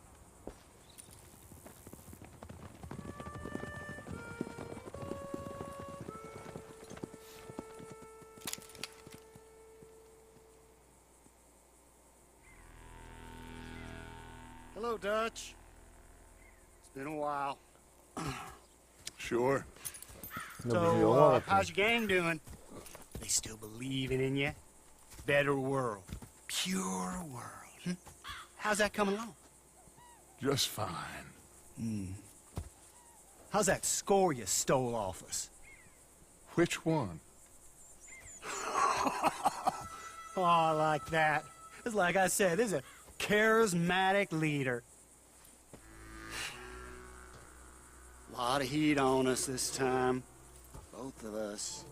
Hello, Dutch. It's been a while. Sure. So, how's your gang doing? They still believing in you? Better world. Pure world. Hmm? How's that coming along? Just fine. How's that score you stole off us? Which one? Oh, I like that. It's like I said, there's a charismatic leader. A lot of heat on us this time. Both of us.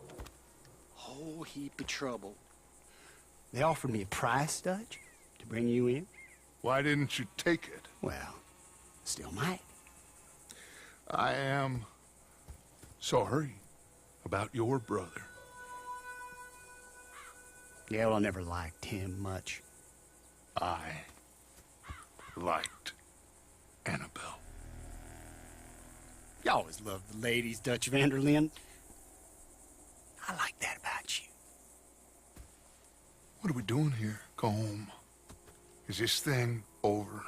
Whole heap of trouble. They offered me a price, Dutch, to bring you in. Why didn't you take it? Well, still might. I am sorry about your brother. Yeah, well, I never liked him much. I liked Annabelle. You always loved the ladies, Dutch Vanderlyn. I like that about you. What are we doing here? Go home. Is this thing over?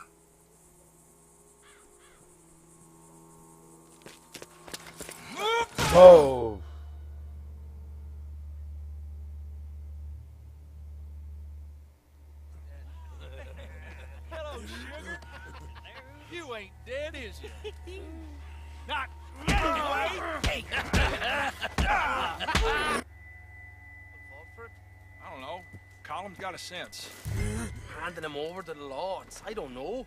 Oh. Hello, sugar. You ain't dead, is you? Not yet, anyway. I don't know. Column's got a sense. Handing him over to the lords. I don't know.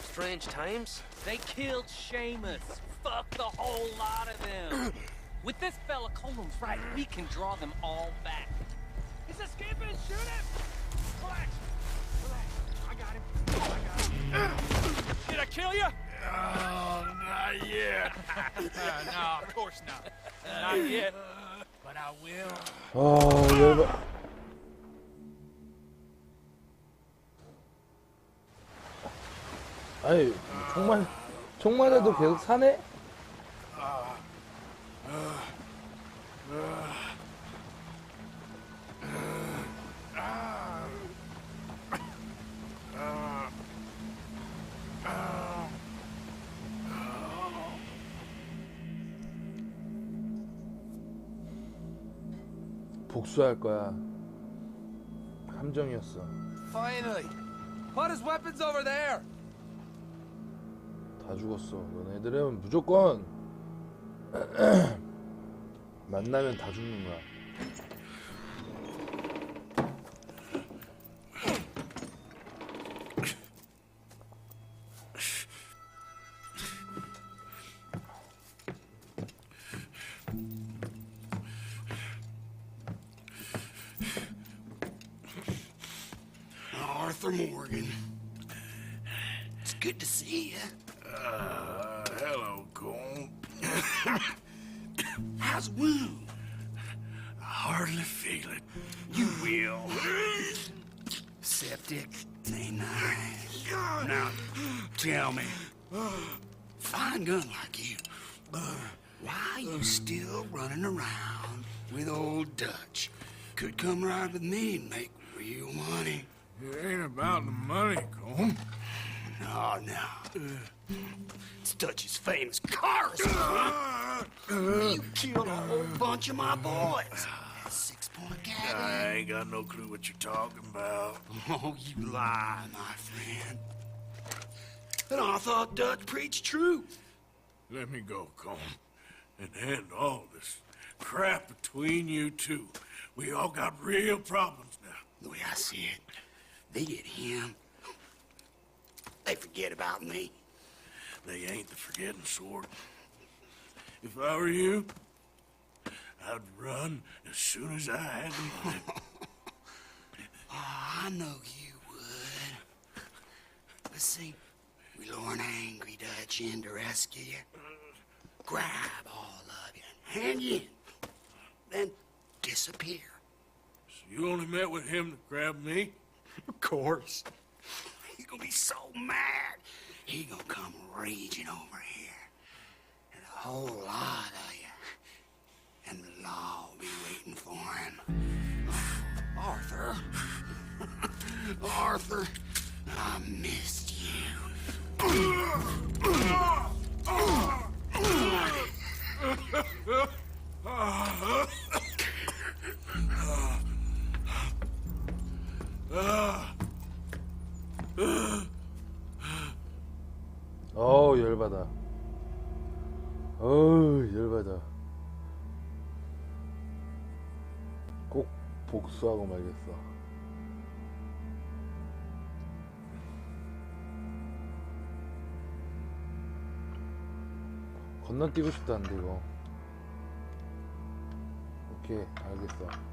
Strange times. They killed Seamus. Fuck the whole lot of them. With this fella Colum's right, we can draw them all back. He's escaping! Shoot him! Relax. Relax. I got him. Did I kill you? Oh, not yet. No, of course not. Not yet. But I will. 아, 열받. 아니, 총 맞아도 계속 사네? 복수할 거야. 함정이었어. Finally! Put his weapons over there! 다 죽었어. 너네들은 무조건 만나면 다 죽는 거야. Arthur Morgan. It's good to see you. Hello, Cole. How's the wound? I hardly feel it. You will. Septic. Ain't nice. Now, tell me. Fine gun like you. Why you still running around with old Dutch? Could come right with me and make real money. It ain't about the money, Colm. No. It's Dutch's famous cars. You killed a whole bunch of my boys. 6-point gag. I ain't got no clue what you're talking about. Oh, you lie, my friend. And I thought Dutch preached truth. Let me go, Colm, and end all this crap between you two. We all got real problems now. The way I see it, they get him. They forget about me. They ain't the forgetting sort. If I were you, I'd run as soon as I had the money. I know you would. But see, we lure an angry Dutch in to rescue you. Grab all of you and hand you in. Then disappear. So you only met with him to grab me? Of course. He's gonna be so mad. He gonna come raging over here. And a whole lot of you. And the law will be waiting for him. Arthur. Arthur, I missed you. 어우 열받아. 어우 열받아. 꼭 복수하고 말겠어. 건너뛰고 싶다는데 이거. 오케이 알겠어.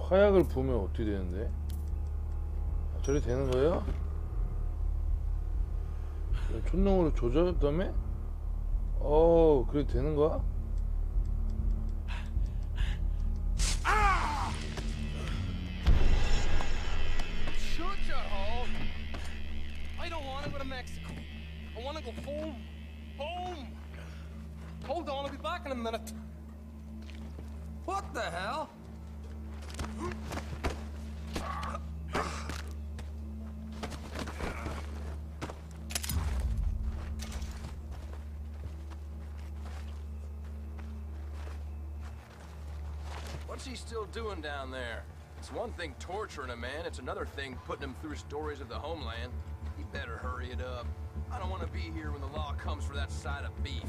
화약을 부으면 어떻게 되는데? 저리 되는 거예요? 촌농으로 조졌다며? 그래 되는 거야? Shut your hole. I don't want to go to Mexico. I want to go home. Home. Hold on, I'll be back in a minute. What the hell? What's he still doing down there? It's one thing torturing a man, it's another thing putting him through stories of the homeland. He better hurry it up. I don't want to be here when the law comes for that side of beef.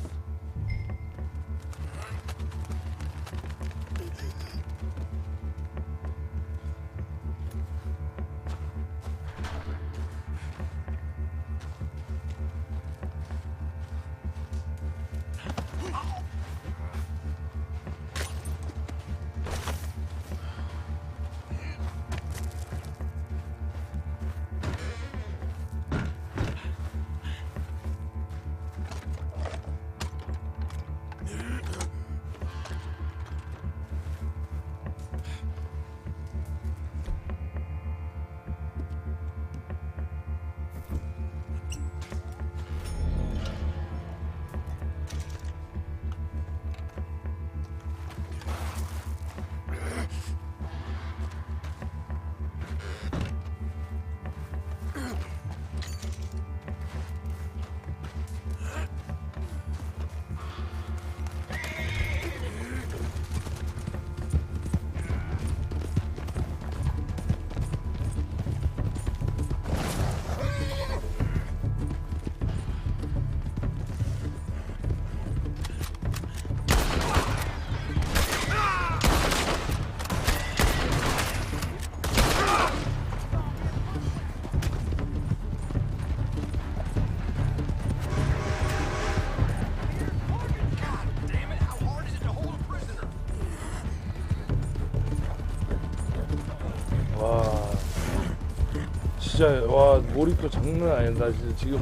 진짜 와 몰입도 장난 아니다. 지금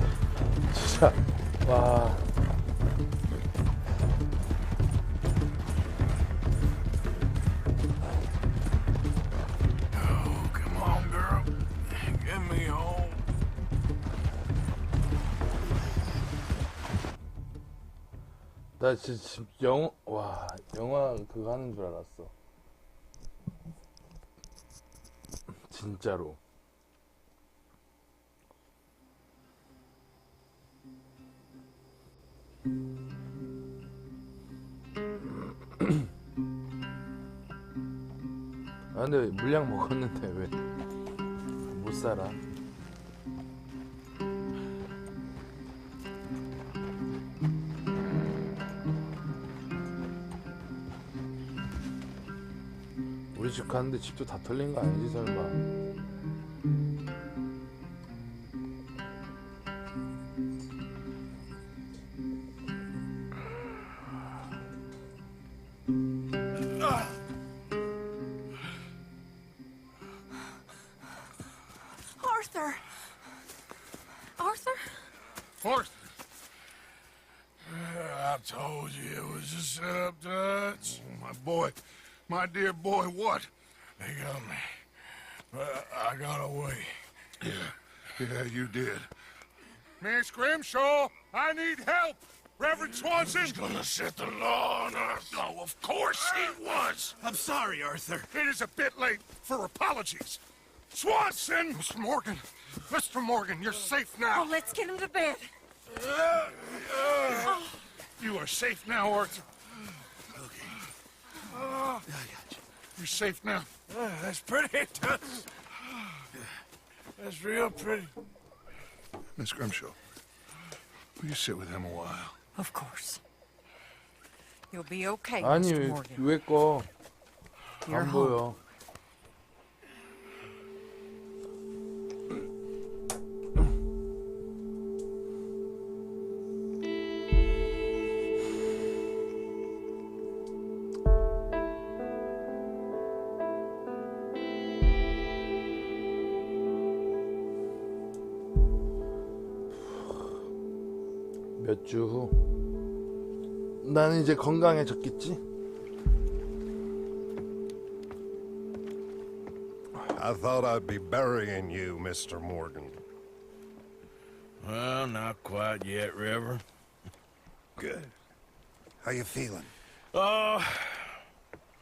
진짜 와. 나 진짜 영화 그거 하는 줄 알았어. 진짜로. 아 근데 물약 먹었는데 왜 못 살아? 우리 집 가는데 집도 다 털린 거 아니지 설마? Arthur! Arthur? Arthur! I told you it was a setup, Dutch. My boy, my dear boy, what? They got me. I got away. Yeah, you did. Miss Grimshaw, I need help! Reverend Swanson! He's gonna set the law on us. Oh, of course he was! I'm sorry, Arthur. It is a bit late for apologies. Swanson! Mr. Morgan, you're safe now. Oh, let's get him to bed. You are safe now, Arthur. You're safe now. That's pretty, Dutch. That's real pretty. Miss Grimshaw, will you sit with him a while? Of course. You'll be okay, 아니 Mr. Morgan. 왜 꺼? You're 안 home. 보여. 몇 주 후, 나는 이제 건강해졌겠지? I thought I'd be burying you, Mr. Morgan. Well, not quite yet, Reverend. Good. How you feeling? Oh,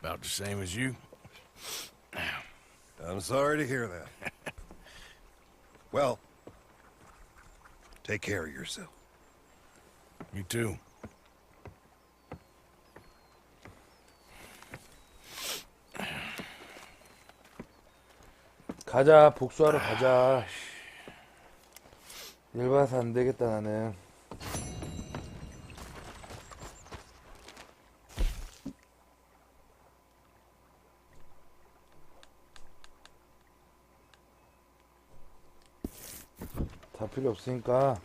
about the same as you. I'm sorry to hear that. Well, take care of yourself. You too. 가자, 복수하러 가자. 일 봐서 안 되겠다 나는. 다 필요 없으니까.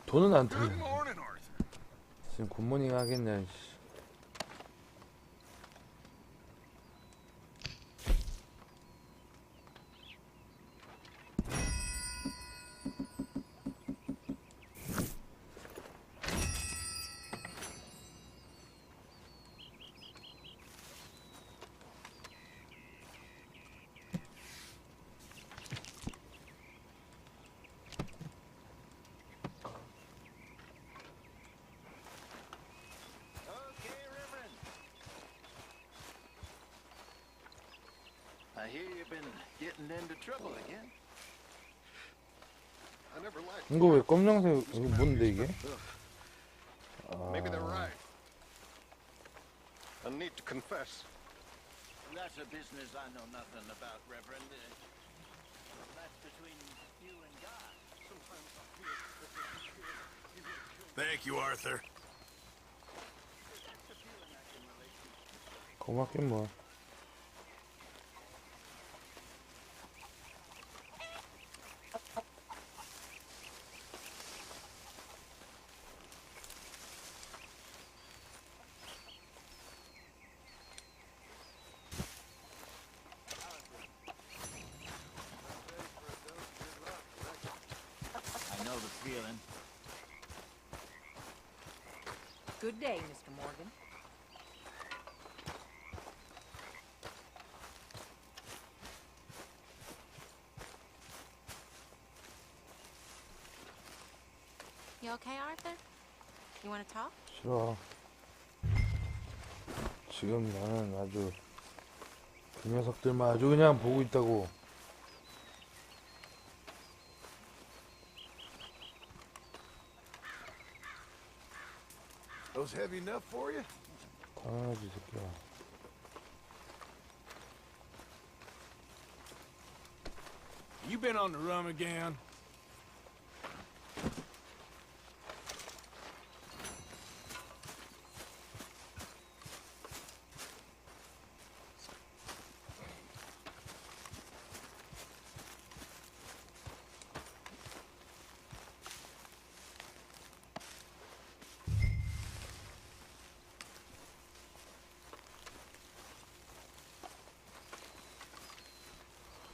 돈은 안 틀려. 지금 굿모닝 하겠냐. 씨. I hear you've been getting into trouble again. I never liked 이거 왜 검정색 이거 뭔데 이게? Maybe they're right. I need to confess. That's a business I know nothing about, Reverend. That's between you and God. Sometimes I feel Thank you, Arthur. 고맙긴 뭐. Good day, Mr. Morgan. You okay, Arthur? You want to talk? 싫어. 지금 나는 아주 그 녀석들만 아주 그냥 보고 있다고. Those heavy enough for you? 당연하지, 새끼야. You been on the run again?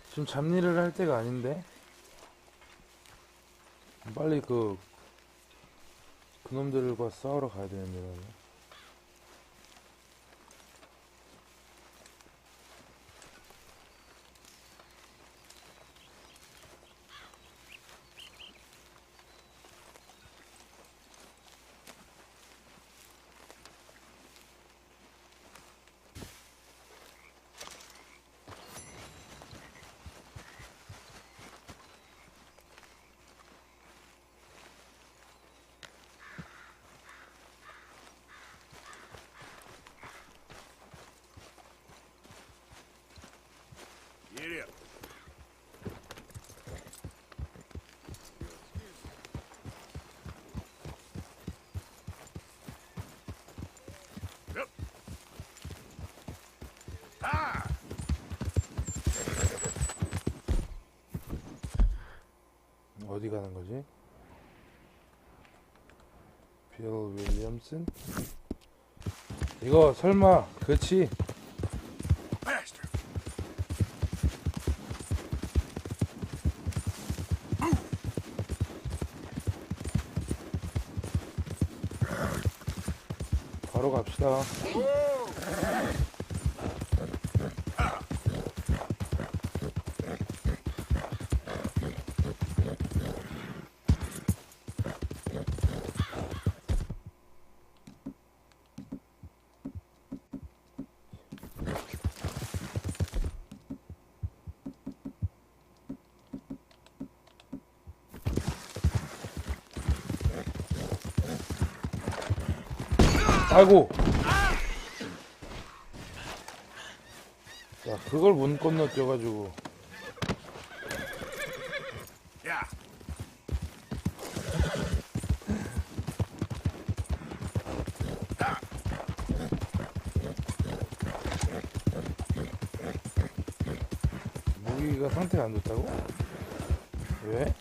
지금 잡일을 할 때가 아닌데? 빨리 그놈들과 싸우러 가야 되는데, 나는. Get up. Yep. Ah! 어디 가는 거지? 빌 윌리엄슨? 이거 설마 그치? 바로 갑시다. 아이고. 야, 그걸 못 건너뛰어가지고. 야. 무기가 상태가 안 좋다고? 왜?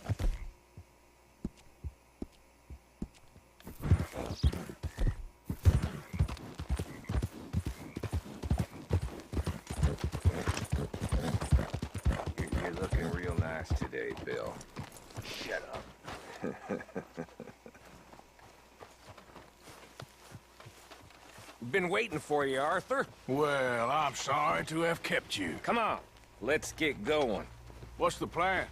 You're looking real nice today, Bill. Shut up. Been waiting for you, Arthur. Well, I'm sorry to have kept you. Come on, let's get going. What's the plan?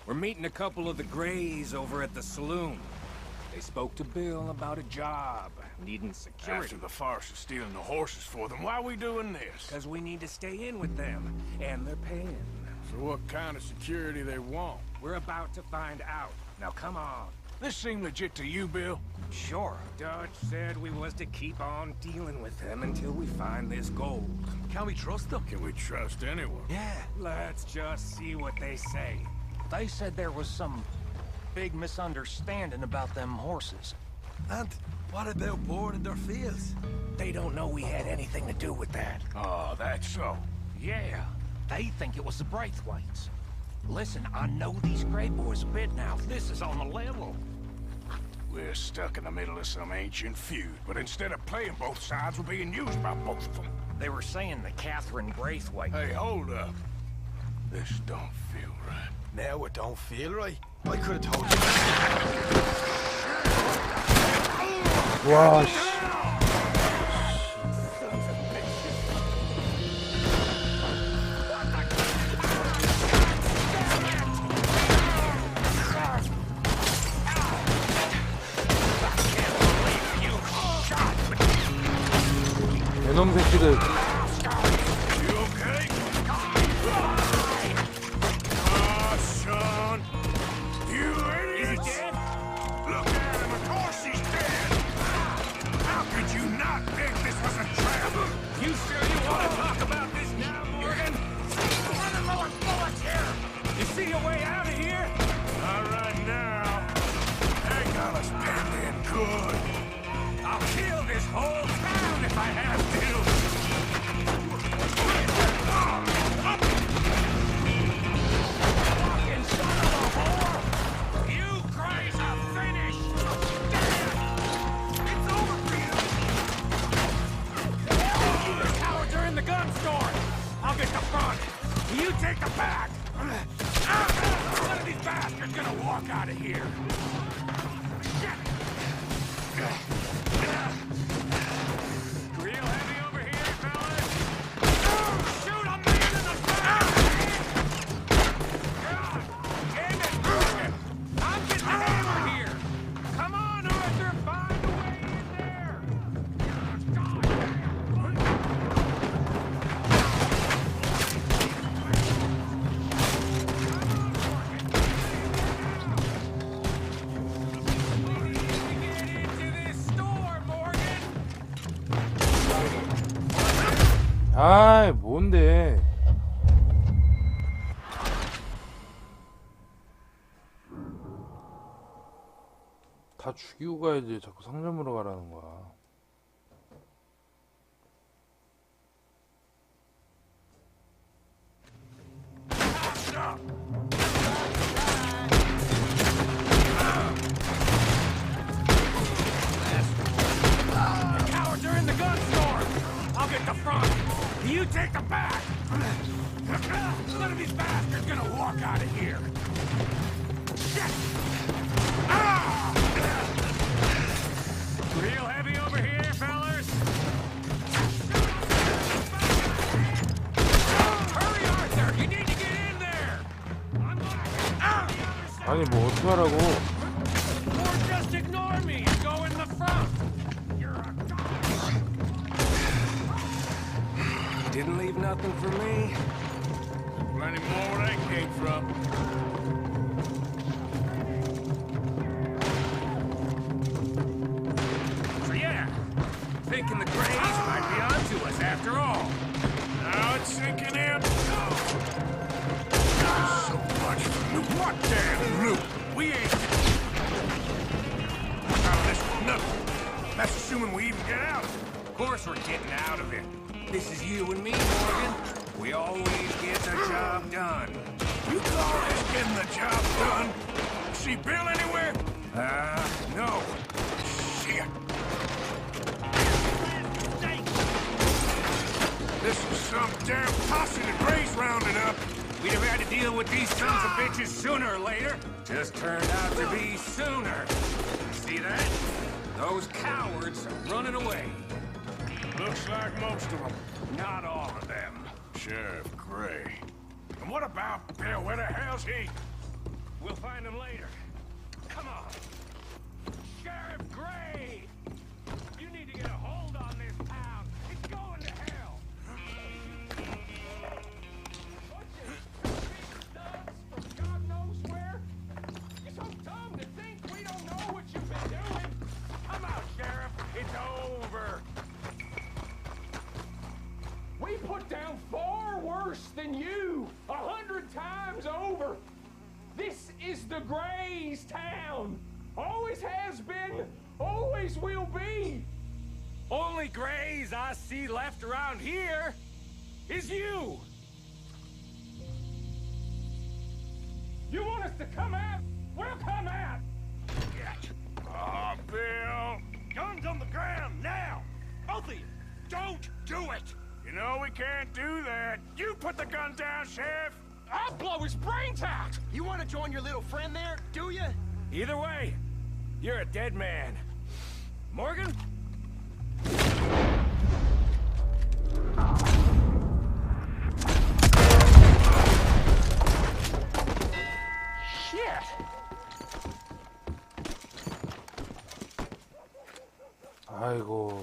We're meeting a couple of the Greys over at the saloon. They spoke to Bill about a job, needing security. After the farce of stealing the horses for them, why are we doing this? Because we need to stay in with them, and they're paying. So what kind of security they want? We're about to find out. Now come on. This seem legit to you, Bill? Sure. Dutch said we was to keep on dealing with them until we find this gold. Can we trust them? Can we trust anyone? Yeah. Let's just see what they say. They said there was some big misunderstanding about them horses. And what about boarding their fields? They don't know we had anything to do with that. Oh, that's so. Yeah, they think it was the Braithwaites. Listen, I know these Grey boys a bit now. This is on the level. We're stuck in the middle of some ancient feud, but instead of playing both sides, we're being used by both of them. They were saying that Catherine Braithwaite... Hey, hold up. This don't feel right. Now it don't feel right. I could have told you. 와, 씨. 이놈 새끼들. 아이, 뭔데? 다 죽이고 가야지. 자꾸 상점으로 가라는 거야. Cowards are in the gun store! I'll get the front! You take the back! None of these bastards gonna walk out of here! Real heavy over here, fellas! Hurry, Arthur! You need to get in there! 아니, 뭐 어떡하라고? Or just ignore me and go in the front! Didn't leave nothing for me. Plenty more where that came from. So yeah, thinking the Greys might be onto us after all. Now it's sinking in. So much loot. What damn loot? We ain't... Now this is nothing. That's assuming we even get out. Of course we're getting out of it. This is you and me, Morgan. We always get the job done. You call this getting the job done? See Bill anywhere? No. Shit. This is some damn posse the Gray's rounding up. We'd have had to deal with these sons of bitches sooner or later. Just turned out to be sooner. See that? Those cowards are running away. Looks like most of them. Not all of them. Sheriff Gray. And what about Bill? Where the hell's he? We'll find him later. Come on. Sheriff Gray! You need to get a hold on this town. It's going to hell. From God knows where? You're so dumb to think we don't know what you've been doing. Come out, Sheriff. It's over. We put down far worse than you. 100 times over. This is the Grays' town. Always has been, always will be. Only Grays I see left around here is you. You want us to come out? We'll come out. Ah, Bill. Guns on the ground now. Both of you. Don't do it. You know we can't do that. You put the gun down, Sheriff. I'll blow his brains out. You want to join your little friend there, do you? Either way, you're a dead man. Morgan? Shit! 아이고.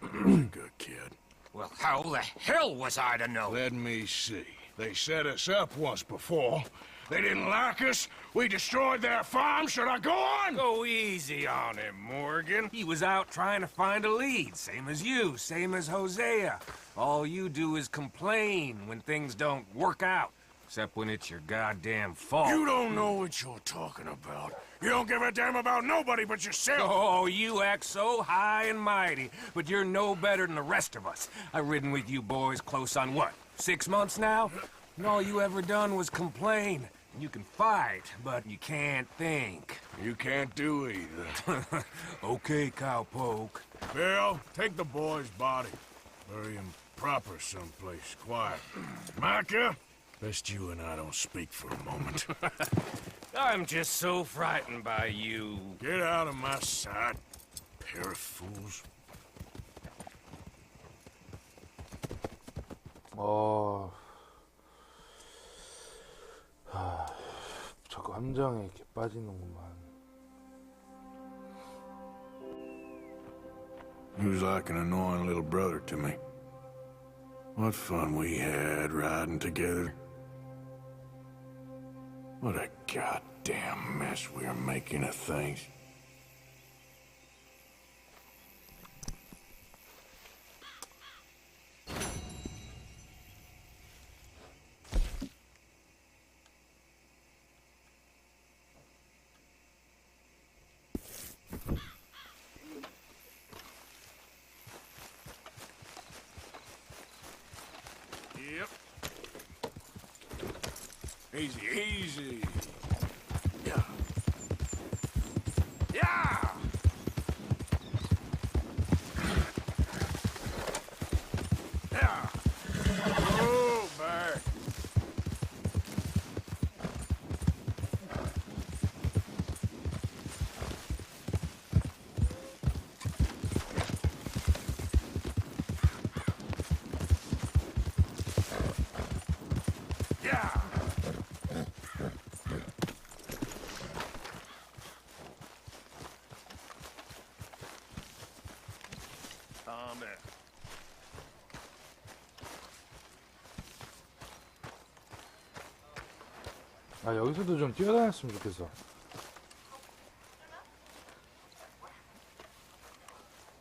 Good kid. Well, how the hell was I to know? Let me see. They set us up once before. They didn't like us. We destroyed their farm. Should I go on? Go easy on him, Morgan. He was out trying to find a lead, same as you, same as Hosea. All you do is complain when things don't work out, except when it's your goddamn fault. You don't know what you're talking about. You don't give a damn about nobody but yourself. Oh, you act so high and mighty, but you're no better than the rest of us. I've ridden with you boys close on what, 6 months now? And all you ever done was complain. You can fight, but you can't think. You can't do either. Okay, cowpoke. Bill, take the boy's body. Bury him proper someplace quiet. Micah, best you and I don't speak for a moment. I'm just so frightened by you. Get out of my sight, pair of fools. 자꾸 함정에 이렇게 빠지는구만. He was like an annoying little brother to me. What fun we had riding together. What a goddamn mess we are making of things. Yep. Easy, easy. Yeah. Yeah! Yeah! Oh, back. Yeah! Calm down. 아, 여기서도 좀 뛰어다녔으면 좋겠어.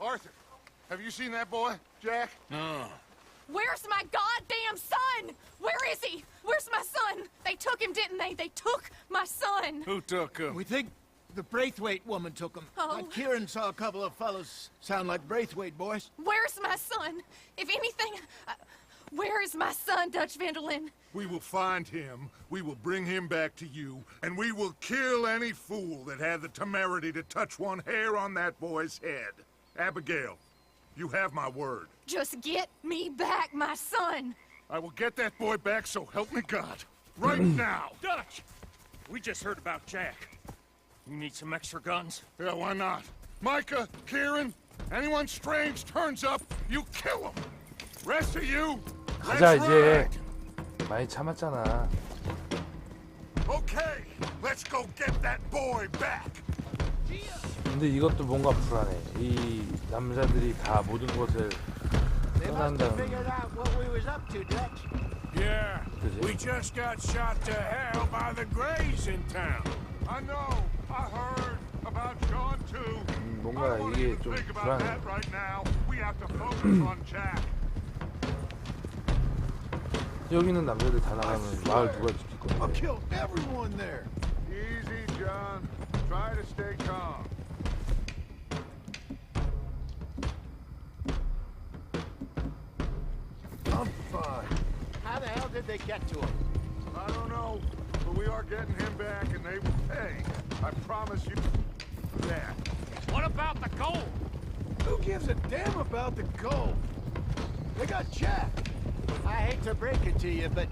Arthur, have you seen that boy, Jack? No. Where's my goddamn son? Where is he? Where's my son? They took him, didn't they? They took my son. Who took him? We think the Braithwaite woman took him. Oh. Kieran saw a couple of fellows sound like Braithwaite boys. Where's my son? If anything, where is my son, Dutch Vanderlyn? We will find him, we will bring him back to you, and we will kill any fool that had the temerity to touch one hair on that boy's head. Abigail, you have my word. Just get me back, my son. I will get that boy back, so help me God. Right now! Dutch! We just heard about Jack. You need some extra guns? Yeah, why not? Micah, Kieran, anyone strange turns up, you kill him. Rest of you, 가자, let's 이제. ride. 많이 참았잖아. Okay, let's go get that boy back. 근데 이것도 뭔가 불안해. 이 남자들이 다 모든 것을 They must have 떠난다는. figured out what we was up to, Dutch. Yeah, we just got shot to hell by the Greys in town. I know, I heard about John too. 뭔가 이게 좀 Think about 불안해. that right now. We have to focus on Jack. 여기 있는 남자들 다 나가면 마을 누가 지킬 I'll 건데. kill everyone there. Easy, John. Try to stay calm. I'm fine. How the hell did they get to him? I don't know, but we are getting him back, and they will pay. I promise you that. What about the gold? Who gives a damn about the gold? They got Jack. I hate to break it to you, but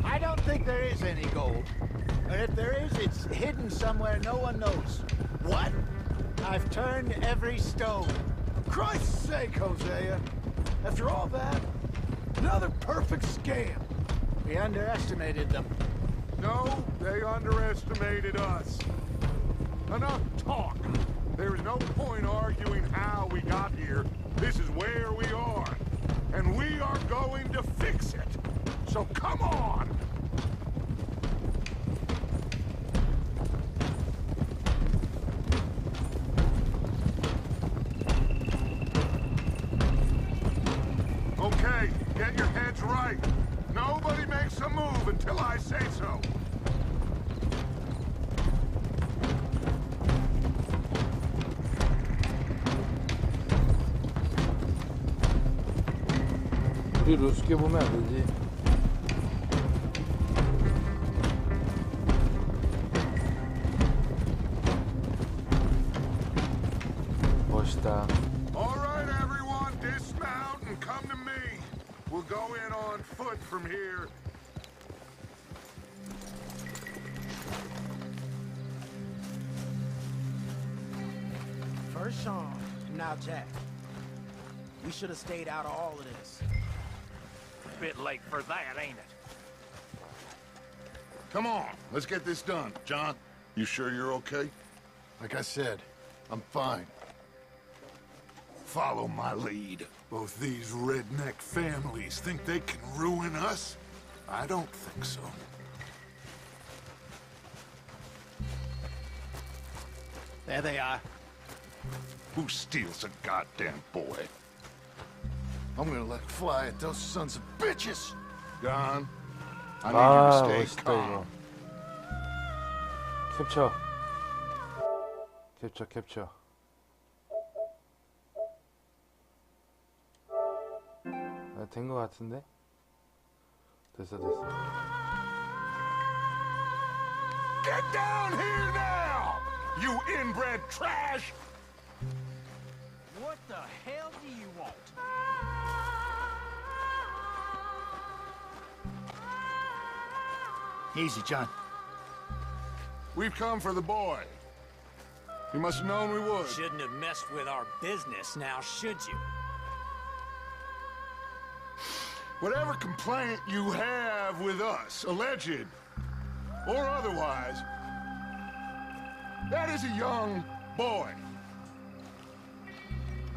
I don't think there is any gold. And if there is, it's hidden somewhere no one knows. What? I've turned every stone. For Christ's sake, Hosea. After all that, another perfect scam. We underestimated them. No, they underestimated us. Enough talk. There is no point arguing how we got here. This is where we are. And we are going to fix it. So come on! Okay, get your heads right. Nobody makes a move until I say so. 우리 루스케 보면 안 되지. 멋있다. All right, everyone, dismount and come to me. We'll go in on foot from here. First Sean, now Jack. We should have stayed out of all of this. Bit late for that, ain't it? Come on, let's get this done. John, you sure you're okay? Like I said, I'm fine. Follow my lead. Both these redneck families think they can ruin us? I don't think so. There they are. Who steals a goddamn boy? I'm gonna let fly at those sons of bitches! John, I need you to stay 멋있다 calm. 이거. 캡처. 된 거 같은데? 됐어. Get down here now! You inbred trash! What the hell do you want? Easy, John. We've come for the boy. You must have known we would. Shouldn't have messed with our business now, should you? Whatever complaint you have with us, alleged or otherwise, that is a young boy.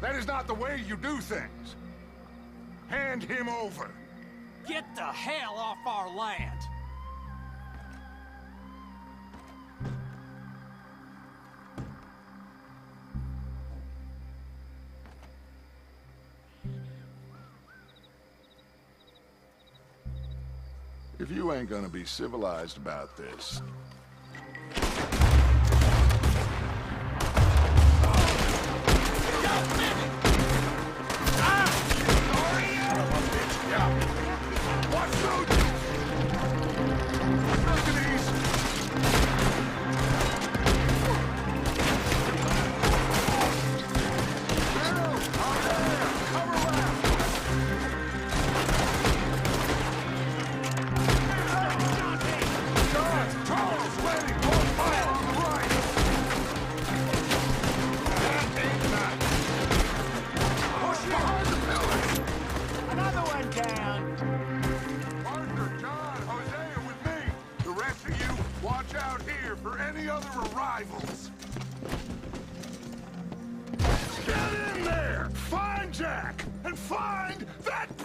That is not the way you do things. Hand him over. Get the hell off our land! If you ain't gonna be civilized about this...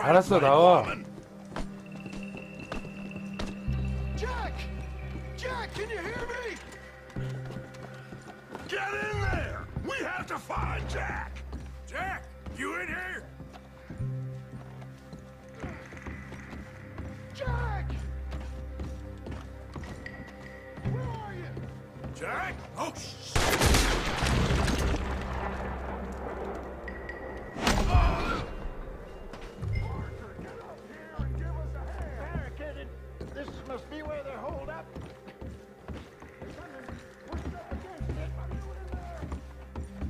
알았어, 나와. Jack! Jack, can you hear me? Get in there! We have to find Jack! Jack, you in here? Jack! Where are you? Jack? Oh, shit! This must be where they're holed up.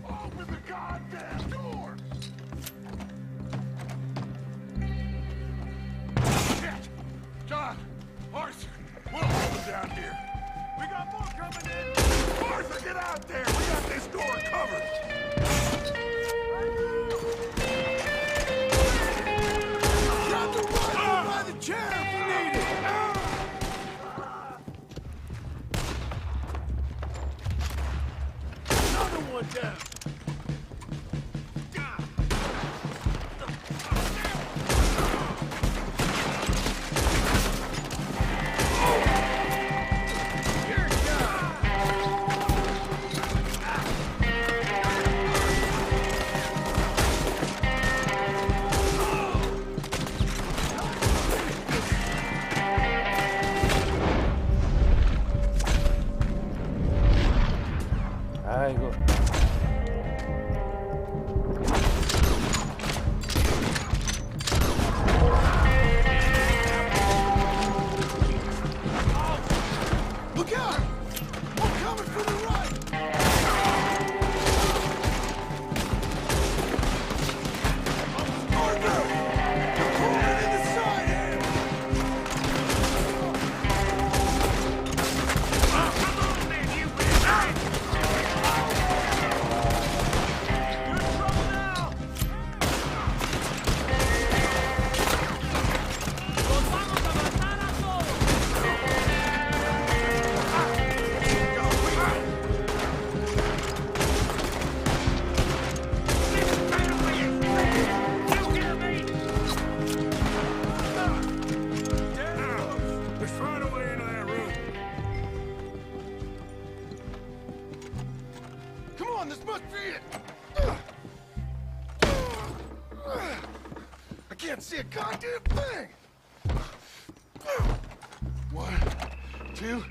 Open the goddamn door! Shit! John! Arthur! We'll hold them down here! We got more coming in! Arthur, get out! door covered. Got the rifle by the chair if you need it. Another one down. 아이고. Look out! One coming from the right! Arthur! You're crawling in the side here! Come on, then, you bitch! You're in trouble now! ¡Los vamos a matar a todos! Let's find a way into that room. Come on, this must be it. I can't see a goddamn thing. 1, 2,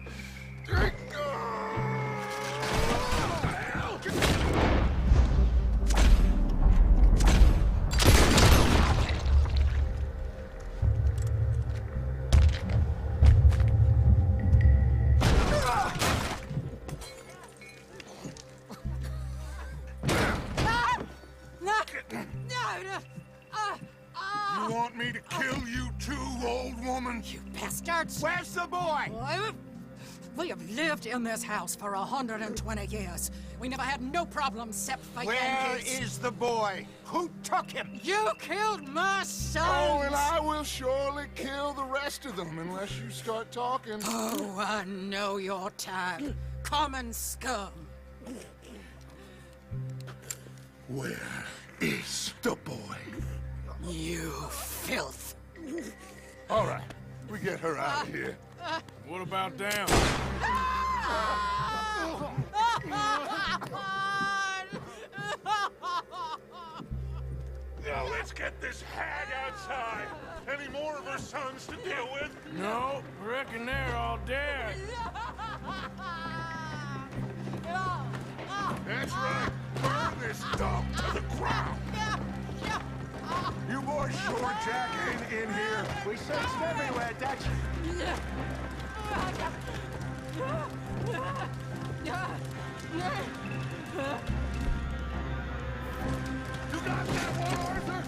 3. You want me to kill you too, old woman? You bastards! Where's the boy? We have lived in this house for 120 years. We never had no problems except for Where Yankees. is the boy? Who took him? You killed my son! Oh, and I will surely kill the rest of them unless you start talking. Oh, I know your type. Common scum. Where is the boy? You filth. All right, we get her out of here. What about down? Now let's get this hag outside. Any more of her sons to deal with? No, reckon they're all dead. That's right. Burn this dump to the ground. You boys sure Jack ain't in here? We searched everywhere, Dutch. You got that one, Arthur?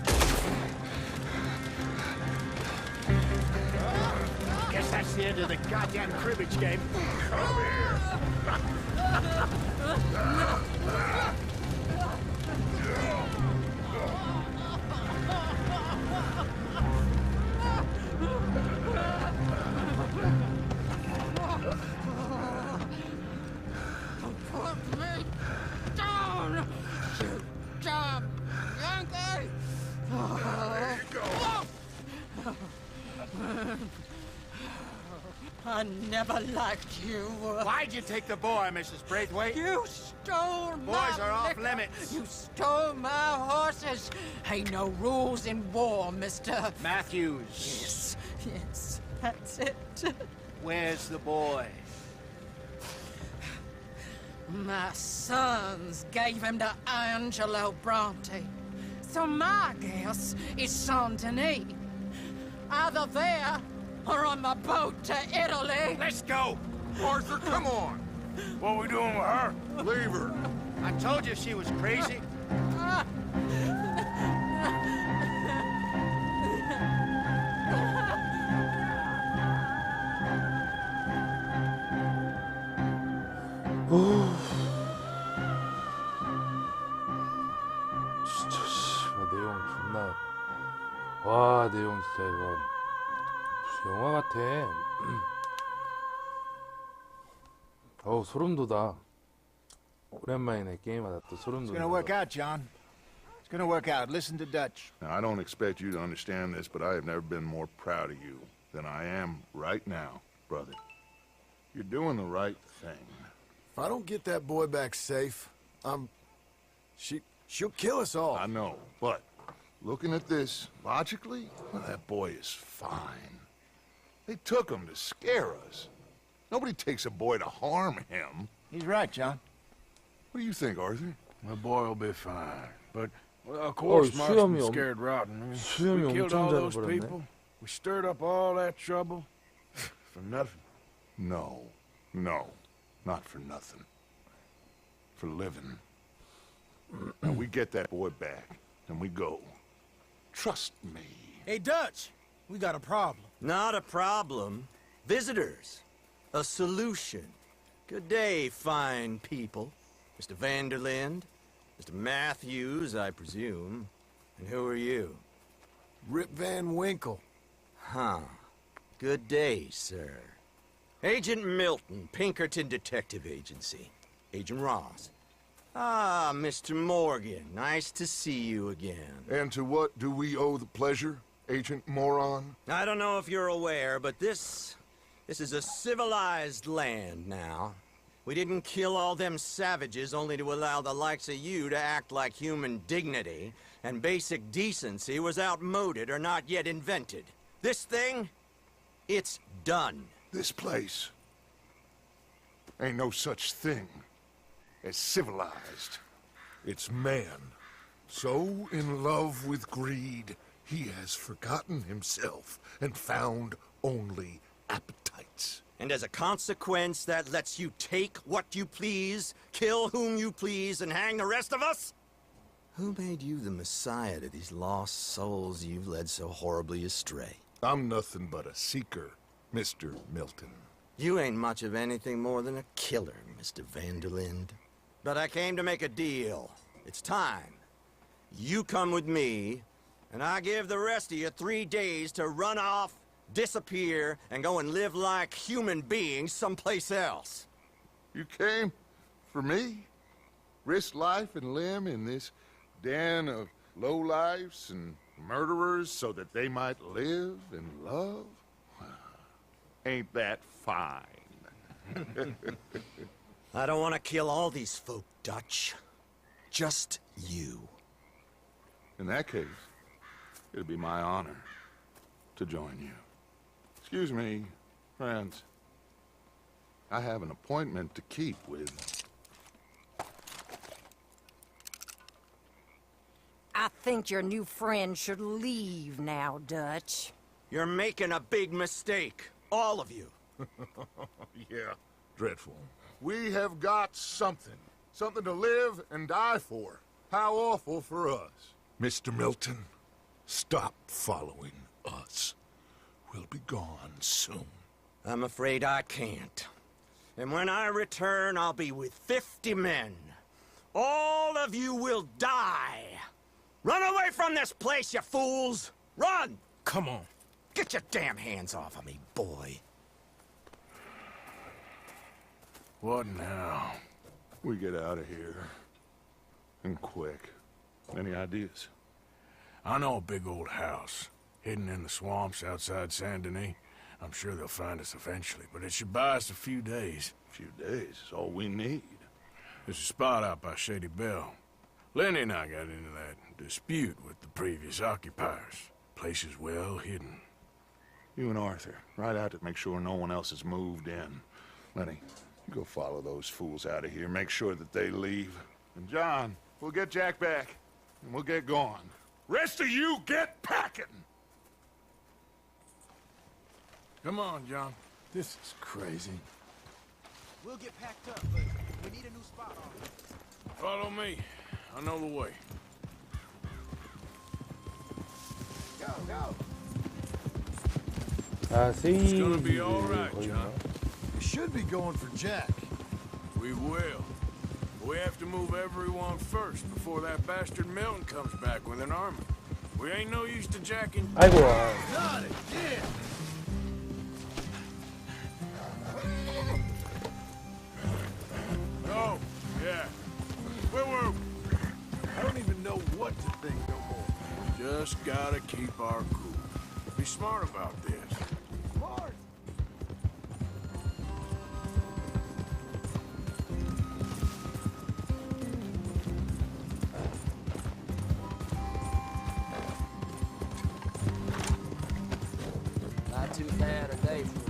Guess that's the end of the goddamn cribbage game. Come here. Put me down, you dumb Yankee! There you go. I never liked you. Why'd you take the boy, Mrs. Braithwaite? You stole my Boys are off liquor. limits. You stole my horses. Ain't no rules in war, Mr. Matthews. Yes, yes, that's it. Where's the boy? My sons gave him to Angelo Bronte. So my guess is Saint-Denis. Either there or on the boat to Italy. Let's go! Arthur, come on. What are we doing with her? Leave her. I told you she was crazy. 내용 존나. 와, 내용 진짜 이건 무슨 영화 같아. 어우, 소름 돋아. 오랜만이네 게임하다 또 소름 It's 돋아. gonna work out, John. It's gonna work out. Listen to Dutch. Now, I don't expect you to understand this, but I have never been more proud of you than I am right now, brother. You're doing the right thing. If I don't get that boy back safe, she'll kill us all. I know, but looking at this logically, well, that boy is fine. They took him to scare us. Nobody takes a boy to harm him. He's right, John. What do you think, Arthur? The boy will be fine, but well, of course, Marston's scared rotten. We killed all those people. We stirred up all that trouble for nothing. No, not for nothing. For living. Now we get that boy back, and we go. Trust me. Hey, Dutch, we got a problem. Not a problem. Visitors. A solution. Good day, fine people. Mr. Vanderlind, Mr. Matthews, I presume. And who are you? Rip Van Winkle. Huh. Good day, sir. Agent Milton, Pinkerton Detective Agency. Agent Ross. Ah, Mr. Morgan, nice to see you again. And to what do we owe the pleasure, Agent Moron? I don't know if you're aware, but this is a civilized land now. We didn't kill all them savages only to allow the likes of you to act like human dignity, and basic decency was outmoded or not yet invented. This thing, it's done. This place ain't no such thing as civilized. It's man, so in love with greed, he has forgotten himself and found only appetites. And as a consequence, that lets you take what you please, kill whom you please, and hang the rest of us? Who made you the messiah to these lost souls you've led so horribly astray? I'm nothing but a seeker, Mr. Milton. You ain't much of anything more than a killer, Mr. Vanderlind. But I came to make a deal. It's time. You come with me, and I give the rest of you 3 days to run off, disappear, and go and live like human beings someplace else. You came for me? Risk life and limb in this den of lowlifes and murderers so that they might live and love? Ain't that fine? I don't want to kill all these folk, Dutch. Just you. In that case, it'd be my honor to join you. Excuse me, friends. I have an appointment to keep with... I think your new friend should leave now, Dutch. You're making a big mistake. All of you. Yeah, dreadful. We have got something. Something to live and die for. How awful for us. Mr. Milton, stop following us. We'll be gone soon. I'm afraid I can't. And when I return, I'll be with 50 men. All of you will die. Run away from this place, you fools! Run! Come on. Get your damn hands off of me, boy. What now? We get out of here. And quick. Any ideas? I know a big old house, hidden in the swamps outside Saint Denis. I'm sure they'll find us eventually, but it should buy us a few days. A few days is all we need. There's a spot out by Shady Bell. Lenny and I got into that dispute with the previous occupiers. Place is well hidden. You and Arthur, ride out to make sure no one else has moved in. Lenny, you go follow those fools out of here. Make sure that they leave. And John, we'll get Jack back, and we'll get going. Rest of you, get packing! Come on, John. This is crazy. We'll get packed up, but we need a new spot on. Follow me. I know the way. Go, go! It's gonna be all right, John. We should be going for Jack. We will. We have to move everyone first before that bastard Milton comes back with an army. We ain't no use to jacking. 아이고. Got it, yeah. Oh, yeah. Where were we? I don't even know what to think no more. Just gotta keep our cool. Be smart about this. Smart! Not too bad a day for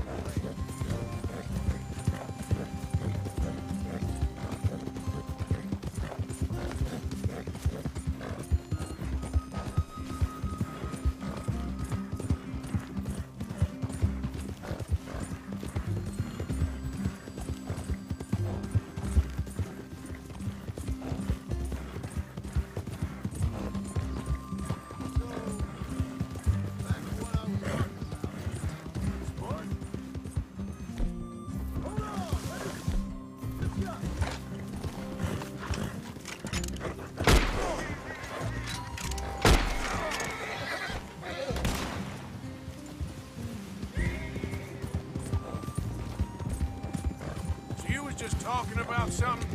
Just talking about something.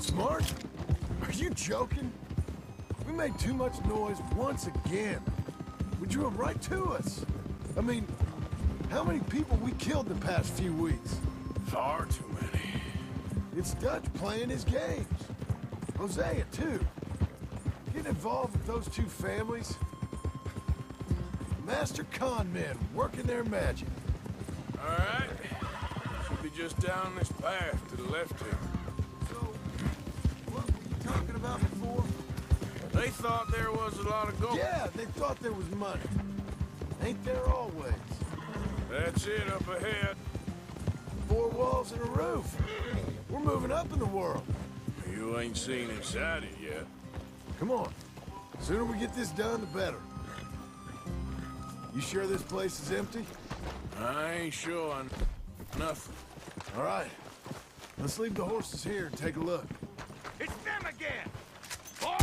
Smart? Are you joking? We made too much noise once again. We drew them right to us. I mean, how many people we killed the past few weeks? Far too many. It's Dutch playing his games. Hosea, too. Getting involved with those two families. Master con men working their magic. All right. Should be just down this path to the left here. So, what were you talking about before? They thought there was a lot of gold. Yeah, they thought there was money. Ain't there always? That's it up ahead. 4 walls and a roof. We're moving up in the world. You ain't seen inside it yet. Come on. The sooner we get this done, the better. You sure this place is empty? I ain't sure on nothing. All right. Let's leave the horses here and take a look. It's them again! Boys!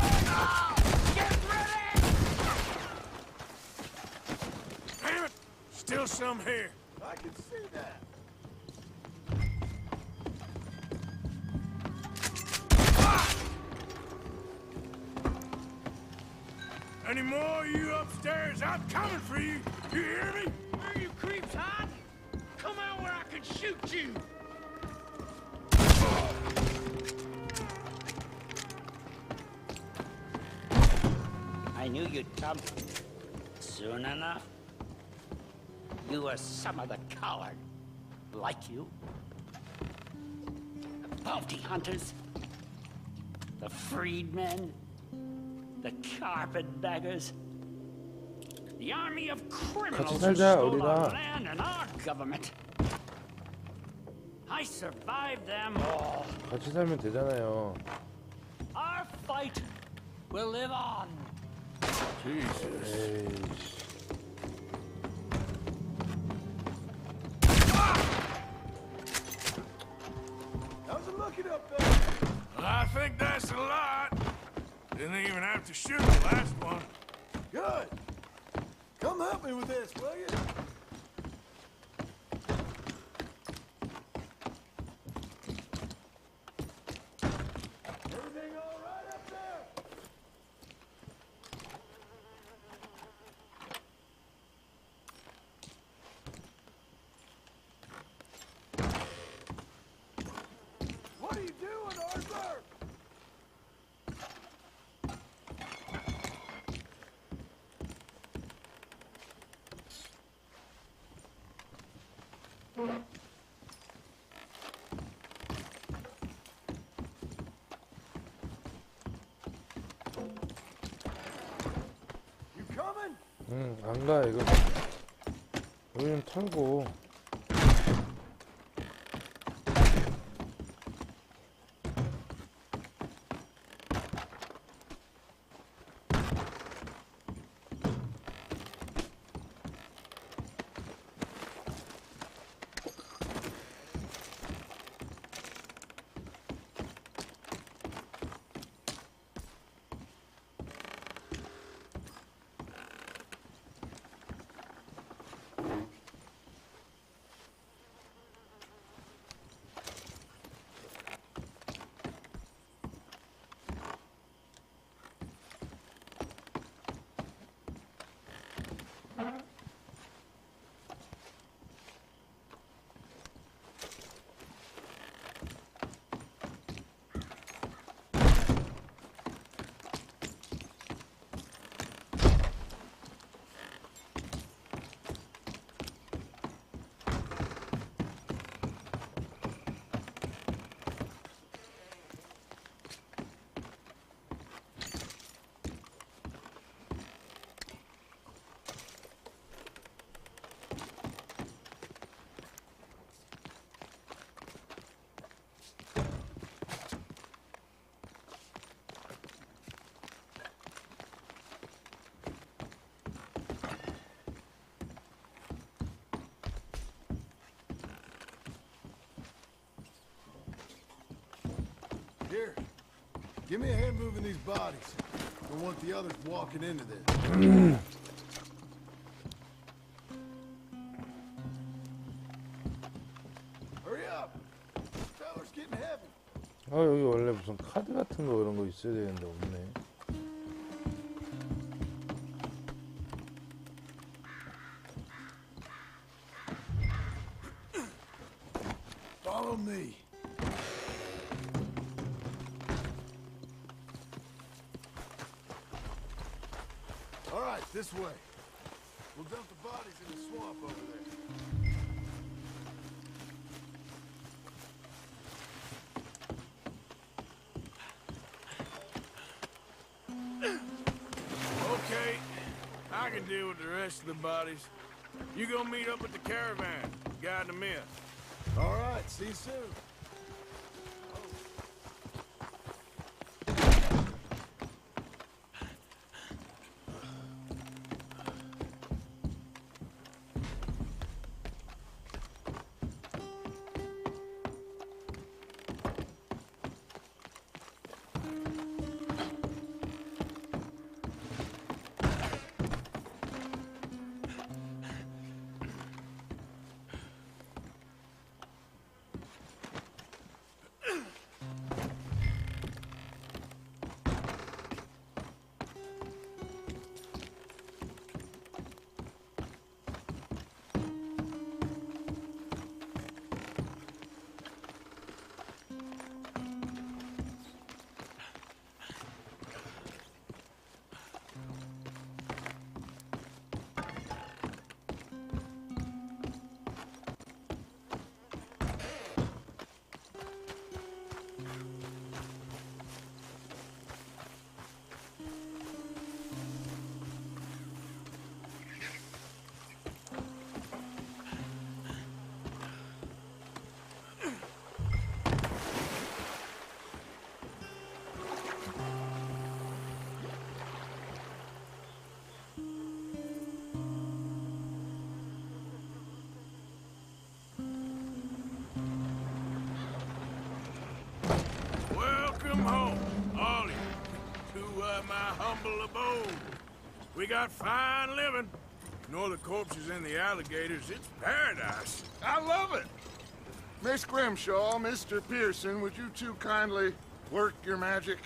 Get ready! Damn it! Still some here. I can see that. Any more of you upstairs? I'm coming for you. You hear me? Where you creeps hide? Come out where I can shoot you. I knew you'd come soon enough. You were some of the coward, like you. The bounty hunters, the freedmen, the carpetbaggers, the army of criminals who stole our land and our government. I survived them all. 같이 살면 되잖아요. Our fight will live on. Jesus. How's it looking up there? I think that's a lot. Didn't even have to shoot the last one. Good. Come help me with this, will you? Everything all right up there? What are you doing, Arthur? You coming? 안 가, 이거. 여기 좀 털고. Give me a hand moving these bodies. Don't want the others walking into this. Hurry up! This feller's getting heavy. 아, 여기 원래 무슨 카드 같은 거 이런 거 있어야 되는데 없네. Follow me. All right, this way. We'll dump the bodies in the swamp over there. Okay, I can deal with the rest of the bodies. You go meet up with the caravan, guide them in. All right, see you soon. Welcome home, all of you, to my humble abode. We got fine living. Ignore the corpses and the alligators. It's paradise. I love it. Miss Grimshaw, Mr. Pearson, would you two kindly work your magic?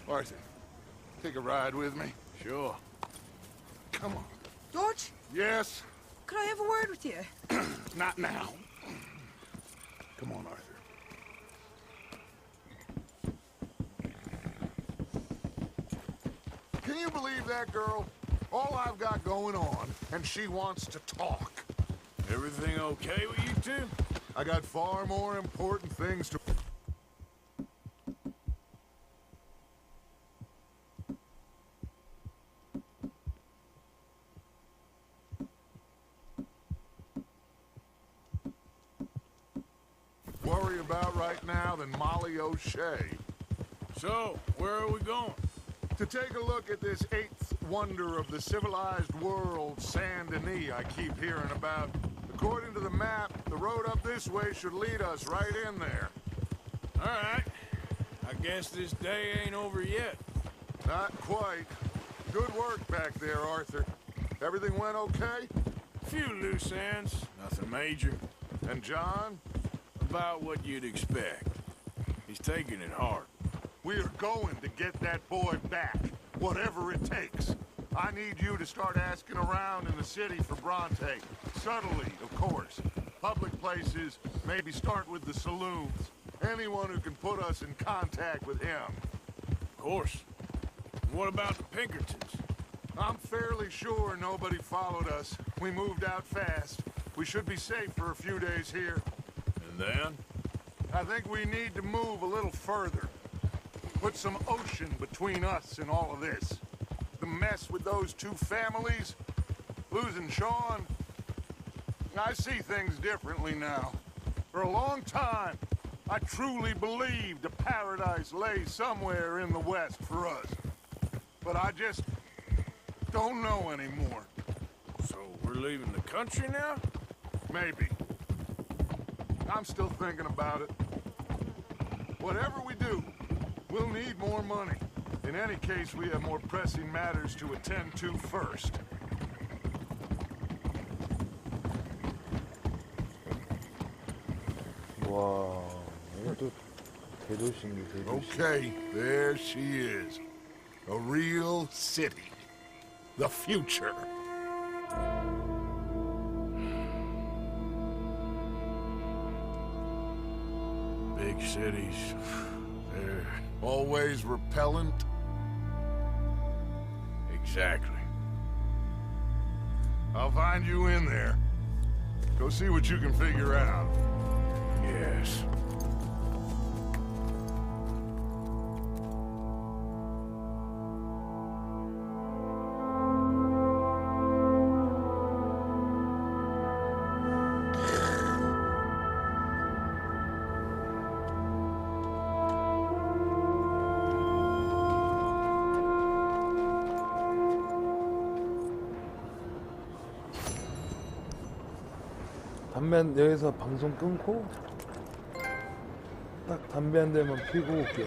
Arthur, take a ride with me. Sure. Come on. George? Yes? Could I have a word with you? Not now. Come on, Arthur. Can you believe that girl? All I've got going on, and she wants to talk. Everything okay with you two? I got far more important things to... worry about right now than Molly O'Shea. So, where are we going? To take a look at this eighth wonder of the civilized world, Saint Denis, I keep hearing about. According to the map, the road up this way should lead us right in there. All right. I guess this day ain't over yet. Not quite. Good work back there, Arthur. Everything went okay? Few loose ends, nothing major. And John? About what you'd expect. He's taking it hard. We are going to get that boy back, whatever it takes. I need you to start asking around in the city for Bronte. Subtly, of course. Public places, maybe start with the saloons. Anyone who can put us in contact with him. Of course. What about the Pinkertons? I'm fairly sure nobody followed us. We moved out fast. We should be safe for a few days here. And then? I think we need to move a little further. Put some ocean between us and all of this. The mess with those two families, losing Sean. I see things differently now. For a long time, I truly believed a paradise lay somewhere in the West for us. But I just don't know anymore. So we're leaving the country now? Maybe. I'm still thinking about it. Whatever we do, we'll need more money. In any case, we have more pressing matters to attend to first. 와, 이것도 대도시인데 대도시. Okay, there she is. A real city. The future. Big cities, they're always repellent. Exactly. I'll find you in there. Go see what you can figure out. Yes. 담배 여기서 방송 끊고 딱 담배 한 대만 피고 올게요.